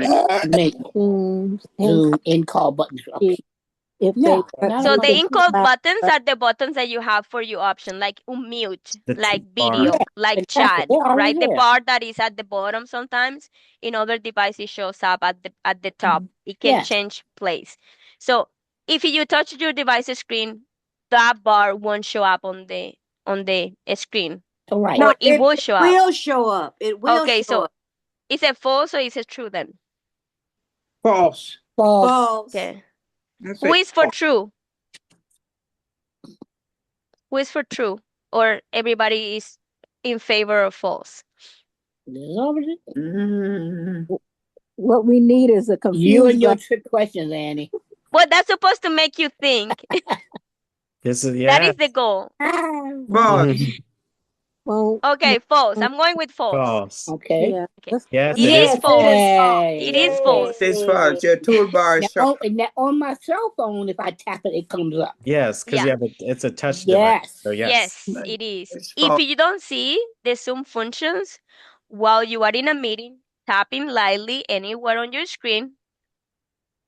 make Zooms Zoom in-call buttons appear. if Yeah. they Not So on the my in-call computer. buttons are the buttons that you have for your option, like unmute, The like bar. video, Yeah, like exactly. chat, They're already right? The there. bar that is at the bottom sometimes in other devices shows up at the top. It can Yes. change place. So if you touch your device screen, that bar won't show up on the screen. Right. Or No, it will show up. Will show up. It will Okay, show so up. is it false or is it true then? False. False. False. Okay. That's Who it. is for true? Who is for true? Or everybody is in favor of false? Mm-hmm. what we need is a You confused and your trick questions, Annie. Well, that's supposed to make you think. This is That is the goal. False. Well, Okay, false. I'm going with false. false. Okay. Yeah. Okay. Yes, It it is is false. Yay. It is false. It's false. Your toolbar is Now, short. on my cell phone, if I tap it, it comes up. Yes, because Yeah. it's a touch device. Yes. So yes. Yes, it is. It's If false. you don't see the Zoom functions while you are in a meeting, tapping lightly anywhere on your screen,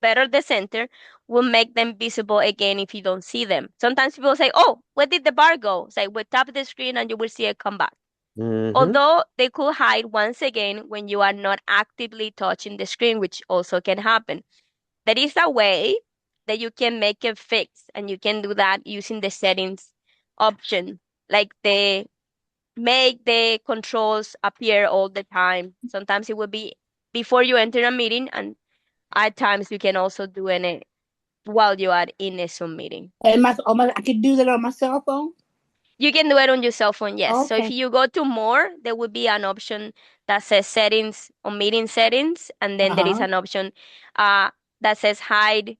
better the center, will make them visible again if you don't see them. Sometimes people say, oh, where did the bar go? Say, well, tap the screen and you will see it come back. Mhm. Although they could hide once again when you are not actively touching the screen, which also can happen. There is a way that you can make it fixed, and you can do that using the settings option, like the make the controls appear all the time. Sometimes it will be before you enter a meeting, and at times you can also do it while you are in a Zoom meeting. And I can do that on my cell phone? You can do it on your cell phone, yes. So if Okay. you go to more, there will be an option that says settings or meeting settings, and then there is Uh-huh. an option that says hide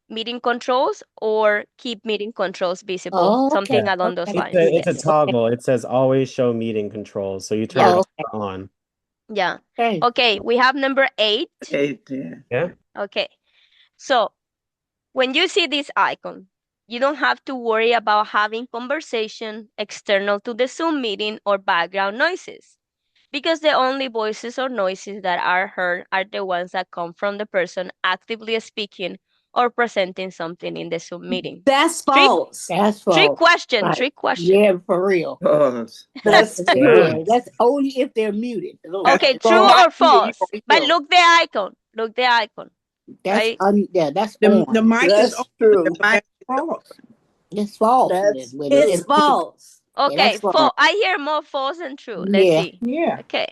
meeting controls or keep meeting controls visible, Oh, something okay. along those Okay. lines. It's a Yes. toggle. It says always show meeting controls. So you turn Yeah. it Oh, off okay. or on. Yeah. Okay. Okay, we have number 8. 8, yeah. Yeah. Okay. So when you see this icon, you don't have to worry about having conversation external to the Zoom meeting or background noises, because the only voices or noises that are heard are the ones that come from the person actively speaking or presenting something in the Zoom meeting. That's Trick, false. That's trick false. question, Right. trick question. Yeah, for real. False. That's Yeah, true. that's only if they're muted. Okay, If true they're not or muted, you false? already But know. look the icon. Look the icon. That's Right? that's The on. mic is That's on, true. The mic that's false. It's false. That's When It's false. yeah, Okay, that's false. I hear more false than true. Let's Yeah, see. Yeah. Okay.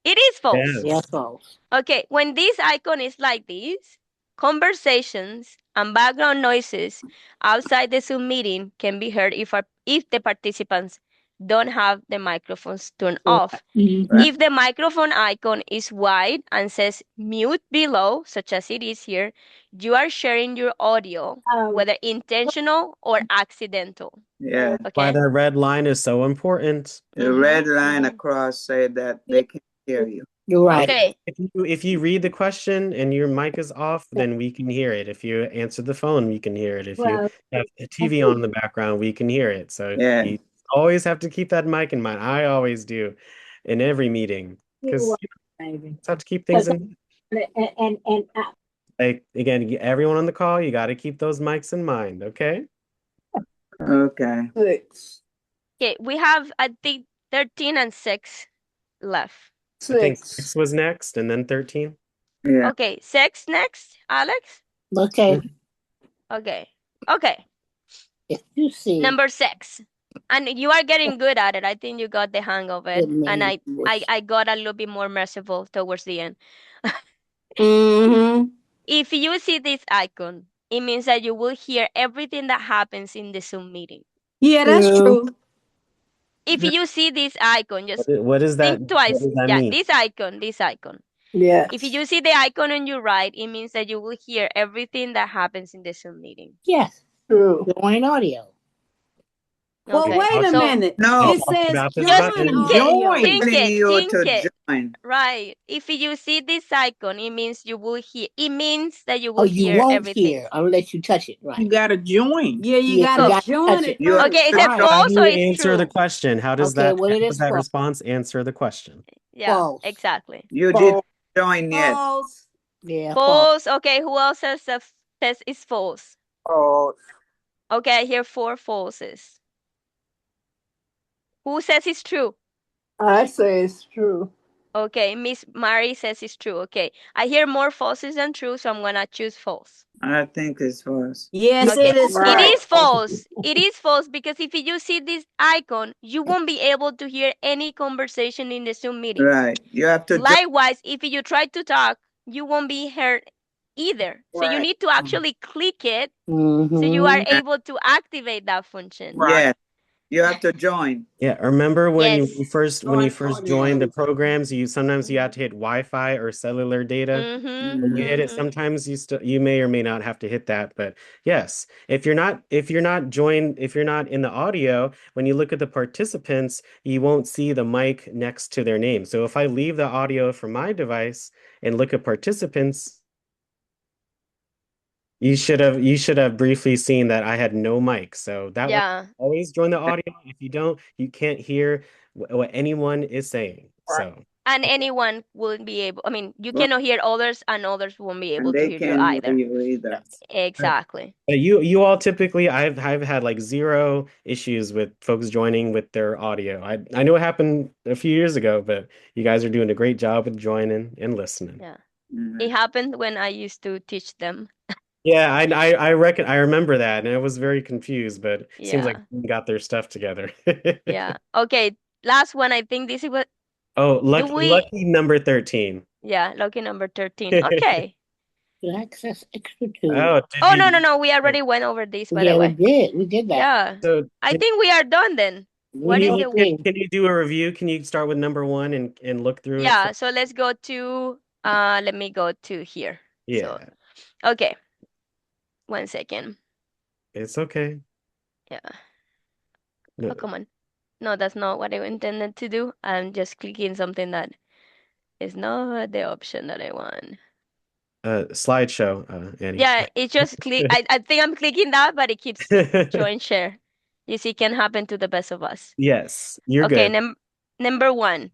It is false. yeah, Yes. false. Okay, when this icon is like this, conversations and background noises outside the Zoom meeting can be heard if the participants don't have the microphones turned off. Mhm. Right. If the microphone icon is white and says mute below, such as it is here, you are sharing your audio, whether intentional or accidental. Yeah. Why Okay? that red line is so important. The red line across say that they can't hear you. You're right. Okay. If you read the question and your mic is off, then we can hear it. If you answer the phone, we can hear it. If you have a TV on in the background, we can hear it. So Yeah. you always have to keep that mic in mind. I always do in every meeting because you just have to keep things in. and Like again, everyone on the call, you got to keep those mics in mind. Okay. Okay. 6. Okay, we have, I think, 13 and 6 left. I think 6. 6 was next, and then 13. Yeah. Okay, 6 next, Alex? Okay. Okay. Okay. If you see Number 6. And you are getting good at it. I think you got the hang of it. Good And man. I got a little bit more merciful towards the end. Mm-hmm. If you see this icon, it means that you will hear everything that happens in the Zoom meeting. Yeah, that's True. true. If you see this icon, just What is that? think twice. What does that Yeah, mean? this icon. Yes. If you see the icon on your right, it means that you will hear everything that happens in the Zoom meeting. Yes. True. Join audio. Well, Okay. wait a So minute. No. It says About this just join button. audio. think Telling it, you think to it. join. Right. If you see this icon, it means you will hear. It means that you Oh, will you hear won't everything. hear unless you touch it. You Right. gotta join. Yeah, you Yeah, gotta gotta join touch it it. You first. Okay, is it Right. How false do or you it's answer the true? question? How does Okay, that? well, it How is does that false. response answer the question? Yeah, False. exactly. You False. didn't join yet. False. Yeah, false. False. Okay, who else says it's false? False. Okay, I hear 4 falses. Who says it's true? I say it's true. Okay, Miss Mary says it's true. Okay, I hear more falses than true, so I'm gonna choose false. I think it's false. Yes, Okay, it is it Right. is false. It is false because if you see this icon, you won't be able to hear any conversation in the Zoom meeting. Right. You have to join. Likewise, if you try to talk, you won't be heard either. So you Right. need to actually click it so Mm-hmm. you are able to activate that function. Right. Yes. You have to join. Yeah, remember when Yes. you first joined the programs, sometimes you have to hit Wi-Fi or cellular data. Mm-hmm. When you hit it, Mm-hmm. sometimes you may or may not have to hit that. But yes, if you're not in the audio, when you look at the participants, you won't see the mic next to their name. So if I leave the audio from my device and look at participants, you should have briefly seen that I had no mic. So that way, Yeah. always join the audio. If you don't, you can't hear what anyone is saying. So And anyone will be able, I mean, you Well, cannot hear others and others won't be and able to they hear you can't hear either. you either. yes. Exactly. But you all typically, I've had like zero issues with folks joining with their audio. I know it happened a few years ago, but you guys are doing a great job with joining and listening. Yeah. Mhm. It happened when I used to teach them. Yeah, I remember that, and I was very confused, but it seems like Yeah. we got their stuff together. Yeah. Okay. Last one. I think this is what Oh, do we lucky number 13. yeah, lucky number 13. Okay. To access extra tools. Oh, Oh no, we already went over this, by the Yeah, we way. did. We did that. Yeah. So I think we are done then. What is it? can you do a review? Can you start with number 1 and look through it? Yeah, so let's go to let me go to here. Yeah, So, okay. 1 second. it's okay. Yeah. No, Oh, come on. No, that's not what I intended to do. I'm just clicking something that is not the option that I want. slideshow, Annie. Yeah, it just click. I think I'm clicking that, but it keeps showing share. You see, can happen to the best of us. Yes, you're Okay, good. number 1.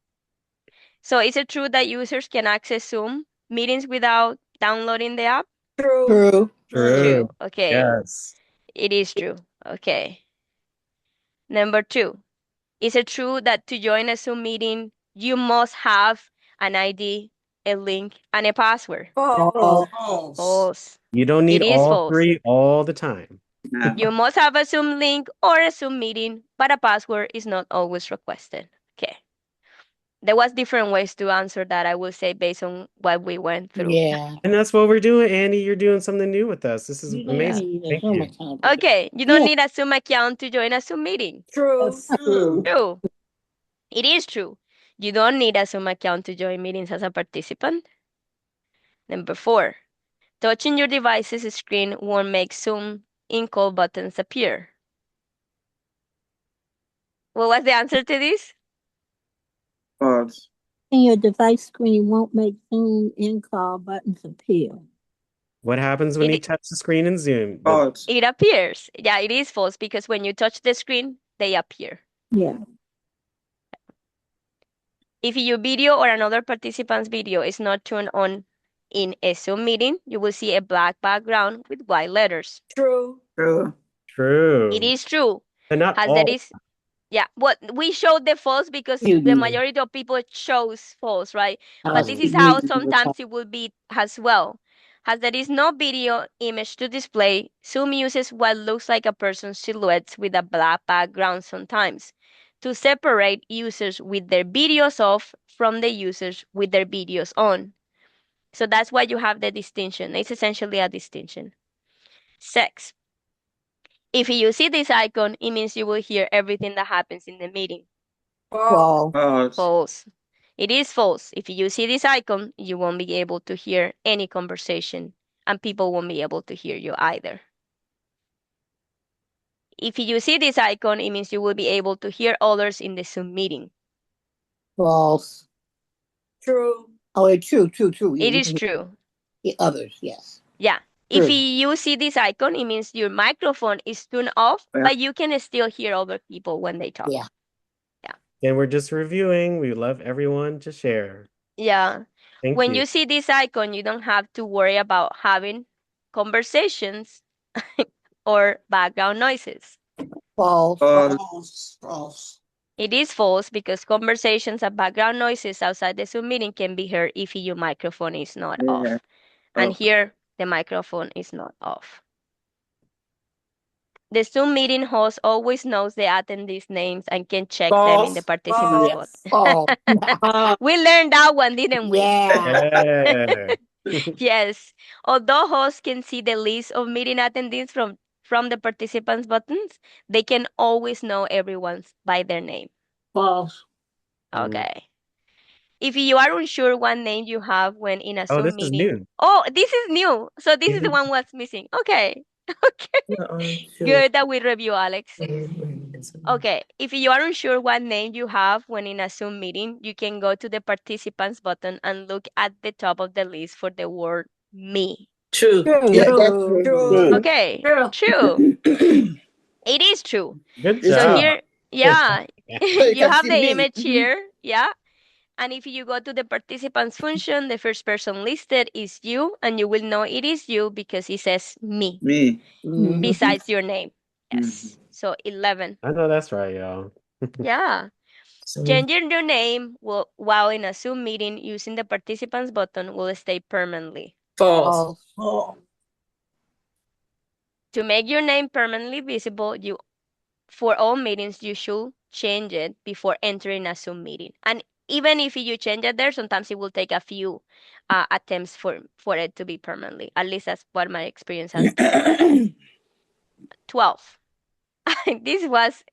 So is it true that users can access Zoom meetings without downloading the app? True. True. Okay. Yes. It is true. Okay. Number 2. Is it true that to join a Zoom meeting, you must have an ID, a link, and a password? False. False. You don't need It is all false. 3 all the time. You must have a Zoom link or a Zoom meeting, but a password is not always requested. Okay. There was different ways to answer that, I will say, based on what we went through. Yeah. And that's what we're doing, Andy. You're doing something new with us. This is amazing. Thank you. Okay, you don't need a Zoom account to join a Zoom meeting. True. True. It is true. You don't need a Zoom account to join meetings as a participant. Number 4, touching your device's screen won't make Zoom in-call buttons appear. What was the answer to this? False. In your device screen won't make Zoom in-call buttons appear. What happens when you touch the screen in Zoom? False. It appears. Yeah, it is false because when you touch the screen, they appear. Yeah. If your video or another participant's video is not turned on in a Zoom meeting, you will see a black background with white letters. True. True. True. It is true. But not As all. that is, yeah. What we showed the false because You the did. majority of people chose false, right? I But was this is thinking how you were sometimes it will be as well. As there is no video image to display, Zoom uses what looks like a person's silhouette with a black background sometimes to separate users with their videos off from the users with their videos on. So that's why you have the distinction. It's essentially a distinction. 6. If you see this icon, it means you will hear everything that happens in the meeting. False. False. False. It is false. If you see this icon, you won't be able to hear any conversation, and people won't be able to hear you either. If you see this icon, it means you will be able to hear others in the Zoom meeting. False. True. Oh, true. It is true. Others, yes. Yeah. True. If you see this icon, it means your microphone is turned off, Yeah. but you can still hear other people when they talk. Yeah. And we're just reviewing. We love everyone to share. Yeah. Thank When you. you see this icon, you don't have to worry about having conversations or background noises. False. False. It is false because conversations and background noises outside the Zoom meeting can be heard if your microphone is not Yeah. off. And Oh. here, the microphone is not off. The Zoom meeting host always knows the attendees' names and can check them in the participant spot. False. We learned that one, didn't we? Yeah. Yeah. Yes. Although hosts can see the list of meeting attendees from from the participants buttons, they can always know everyone's by their name. False. Okay. If you are unsure what name you have when in a Oh, Zoom this is meeting. new. Oh, this is new. So this is the Mhm. one what's missing. Okay. Okay. Good that we review, Alex. Okay. If you are unsure what name you have when in a Zoom meeting, you can go to the participants button and look at the top of the list for the word me. True. Yeah, that's True. true. Okay. True. True. It is true. Good It's So true. job. here, yeah, So you you can have see the me. image here. Yeah. And if you go to the participants function, the first person listed is you, and you will know it is you because it says me Me. Mhm. besides your name. Mhm. Yes. So 11. I know that's right, y'all. Yeah. So Changing your name will, while in a Zoom meeting using the participants button will stay permanently. false. Oh. To make your name permanently visible, you for all meetings you should change it before entering a Zoom meeting. And even if you change it there, sometimes it will take a few attempts for it to be permanently. At least that's what my experience has been. 12. This was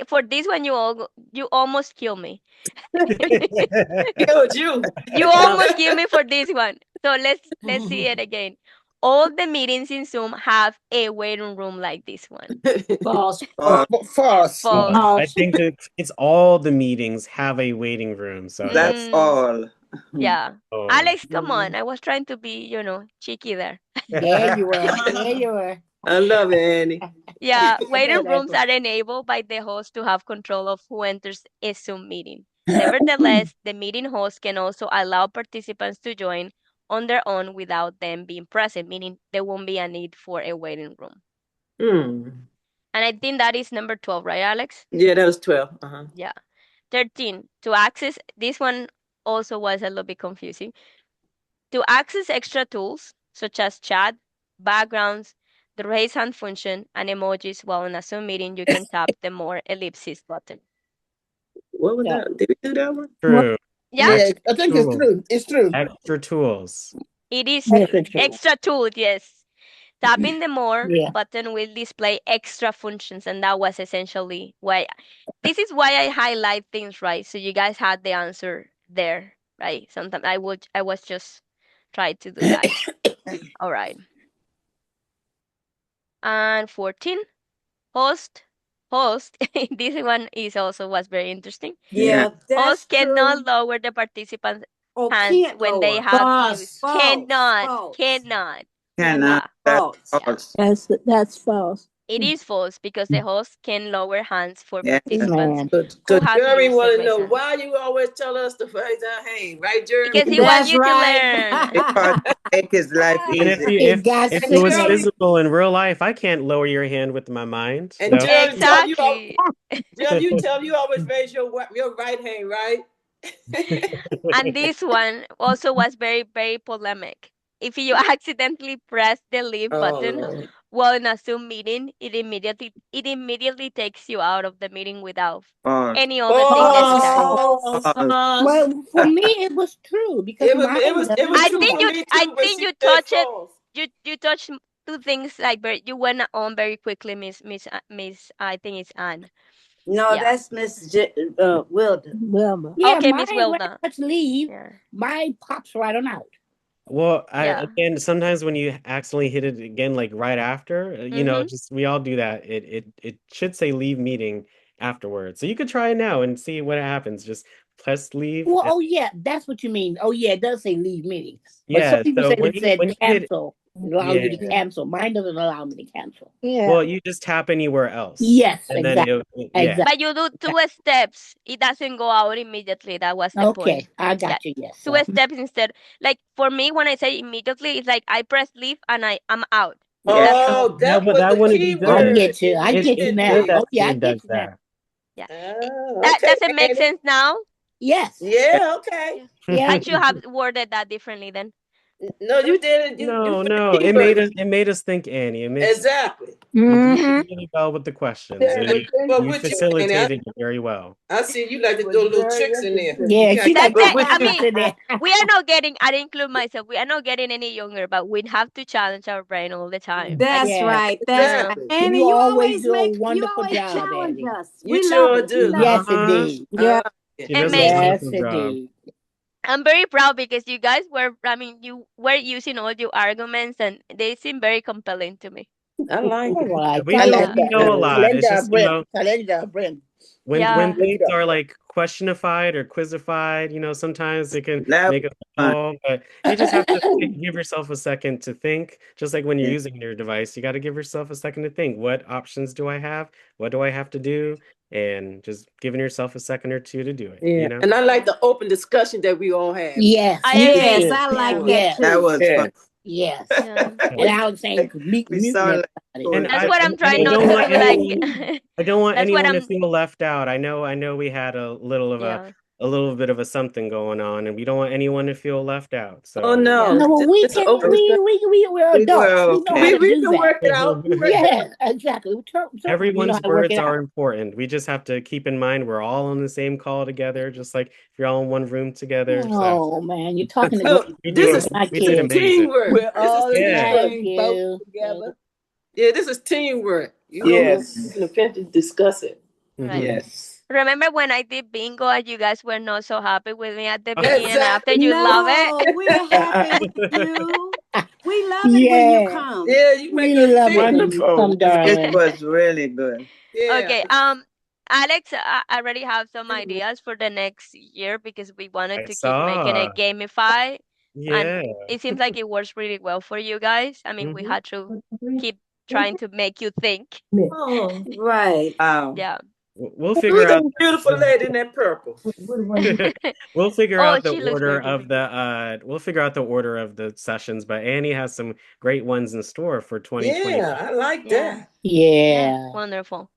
for this one you almost kill me. Killed you. You almost kill me for this one. So let's see it again. All the meetings in Zoom have a waiting room like this one. False. False. False. False. I think it's all the meetings have a waiting room. So That's Mm, all. yeah. oh. Alex, come on. I was trying to be, cheeky there. Yeah, you were. Yeah, you were. I love it, Annie. Yeah, waiting That's rooms what- are enabled by the host to have control of who enters a Zoom meeting. Nevertheless, the meeting host can also allow participants to join on their own without them being present, meaning there won't be a need for a waiting room. Hmm. And I think that is number 12, right, Alex? Yeah, that was 12. Uh-huh. Yeah. 13, to access, this one also was a little bit confusing. To access extra tools, such as chat, backgrounds, the raise hand function, and emojis while in a Zoom meeting, you can tap the more ellipsis button. What was Yeah. that? Did we do that one? True. Yeah, Yeah, I think it's Tools. true. It's true. Extra tools. it is Extra true. extra tool, yes. Tapping the more Yeah. button will display extra functions, and that was essentially why. This is why I highlight things, right? So you guys had the answer there, right? Sometimes I was just trying to do that. All right. And 14, host. This one is also was very interesting. Yeah, that's Host cannot true. lower the participants' Oh, hands can't when they lower. have False. used. False. Cannot. False. Cannot. Cannot. False. That's false. That's false. It is false because the host can lower hands for Yeah. participants Man. who Because have Jeremy used want the to raise know hand. why you always tell us to raise our hand, right, Jeremy? Because he wants That's you to right. learn. Because make his life And if easy. you It got if it was sick. visible in real life, I can't lower your hand with my mind. And So Jeremy, Exactly. you tell you always raise your right hand, right? And this one also was very, very polemic. If you accidentally press the leave button Lord. while in a Zoom meeting, it immediately takes you out of the meeting without False. any other thing necessary. False. Well, for me, it was true because It was mine it was it doesn't was I true think for you me I too, but think she you said touch it. false. You touch two things like you went on very quickly, Miss. I think it's Anne. No, Yeah. that's Miss Wilder. Wilma. Yeah, Okay, Miss mine when I Wilda. touch leave, Yeah. mine pops right on out. well, Yeah. again, sometimes when you accidentally hit it again, like right after, Mhm. just we all do that. It should say leave meeting afterwards. So you could try it now and see what happens. Just press leave. Well, and- oh yeah, that's what you mean. Oh yeah, it does say leave meeting. But yeah. some people So say when it you said when you hit cancel. It allows you to yeah. cancel. Mine doesn't allow me to cancel. Yeah. Well, you just tap anywhere else. Yes, And then exactly. yeah. Exactly. But you do two steps. It doesn't go out immediately. That was the point. Okay, I got you. Yes. Two steps instead. Like for me, when I say immediately, it's like I press leave and I'm out. Yeah. Oh, that but was that the wouldn't be key good. I word. get you. I get you now. Good that Oh yeah, I it does get you now. that. Yeah. Oh, That okay, does it make Annie. sense now? Yes. Yeah, okay. Yeah. I should have worded that differently then. No, you didn't. You No. It made us think, Annie. It makes exactly. you Mhm. did really well with the questions, Yeah, and but you with you, Annie, facilitated it very well. I see you like to was throw little very tricks in there. interesting. Yeah, You she got- like That's but it. with I you, mean, to there. we are not getting, I include myself, we are not getting any younger, but we have to challenge our brain all the time. Like, That's Yeah. right. That's right. exactly. Annie, You you always do a you wonderful always job, challenge Annie. us. You We sure love it. We do. love Yes, it. indeed. I Yeah. like it. She does a amazing. Yes, wonderful job. indeed. I'm very proud because you guys were, I mean, you were using all your arguments and they seem very compelling to me. I like All it. right. We I know like we that. know a lot. It's just, Calendar, Brent. when Yeah. things are like questionified or quizified, sometimes it can That make us fun. fall, but you just have to give yourself a second to think. Just like when you're using your device, you got to give yourself a second to think. What options do I have? What do I have to do? And just giving yourself a second or two to do it, Yeah, and I like the open discussion that we all had. Yes. I me agree. Yes, too. I like Yeah. that Yes. That too. was fun. Yes. Yeah. And I was saying mute We sound like everybody. And That's I what I'm and trying I not don't to want do. Like, anyone I don't want that's what anyone to I'm, feel left out. I know we had a little of yeah. a little bit of a something going on, and we don't want anyone to feel left out. Oh So no, No, well, it's an open discussion. we're we adults. were We know how okay. to We do can that. work it out. We work it Yeah, exactly. We certainly know everyone's how to work words it are out. important. We just have to keep in mind we're all on the same call together, just like if you're all in one room together. So Oh man, you're talking to Look, we this do is my we did kids. amazing. teamwork. We're This is all in the Yeah. Thank same boat you. together. Yeah, this is teamwork. You know, Yes. we can to discuss it. Right. Mhm. Yes. Remember when I did bingo and you guys were not so happy with me at the Oh. beginning and after you love No, it? we're happy with you. We love it when you Yeah, come. Yeah, you we make us love it think. when you Wonderful. come, It darling. was really good. Yeah. Okay, Alex, I already have some ideas for the next year because we wanted I to keep making it saw. gamified, and Yeah. it seems like it works really well for you guys. I mean, we Mhm. had to keep trying to make you think. Oh, Right. Wow. Yeah. We'll who's figure out that beautiful lady in that purple? we'll figure Oh, out the she looks order very of the we'll figure out the order of the sessions, but Annie has some great ones in store for 2020. Yeah, I like Yeah. that. Yeah. Wonderful.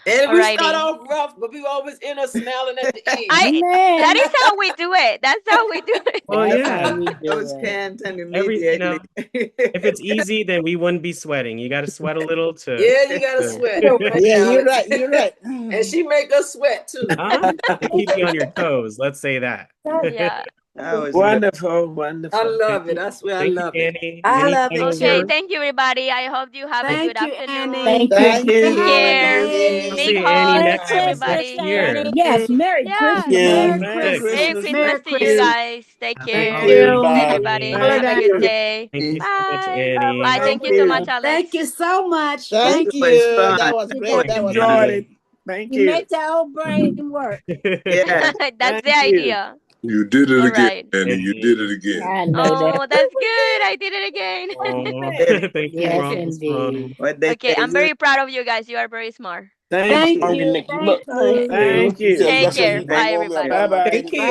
And we start Alrighty. off rough, but we always end up smiling at the end. That Man, is how we do it. That's how we do it. Well, that's yeah. how we do Those it. cans and Every immediately. if it's easy, then we wouldn't be sweating. You got to sweat a little to. Yeah, you gotta sweat. Yeah, you're Alex. right. You're right. And she make us sweat too. To keep you on your toes. Let's say that. Yeah. That was Wonderful, wonderful. I love it. I swear I Thank you, love it. Annie. I Any love it final Okay, words? thank you, everybody. I hope you have a good Thank you, afternoon. Annie. Thank you. Thank you. Take care. Holidays. We'll Big see Annie hugs next for Merry next Christmas, everybody. year. Annie. Yes, Merry Yeah. Christmas. Merry Thanks. Merry Christmas. Christmas Merry to you Christmas. guys. Take Happy care. Thank you. holidays, Everybody, Annie. have a Thank good you. day. Thank you so much, Bye. Annie. Bye. Thank you so much, Alex. Thank you so much. Thank Thank you. was fun. That was great. That was Enjoyed great. Thank You you. make the old brain work. Yeah. That's the Thank you. idea. You did it All again, right. Annie. You did it again. I know that. Oh, that's good. I did it again. Oh, thank you, Yes, Ronald. indeed. What they Okay, say, I'm very proud of you guys. You are very smart. Thank you. you. Thank you. Thank you. Take care. Bye, everybody. Bye bye. Bye. Thank you.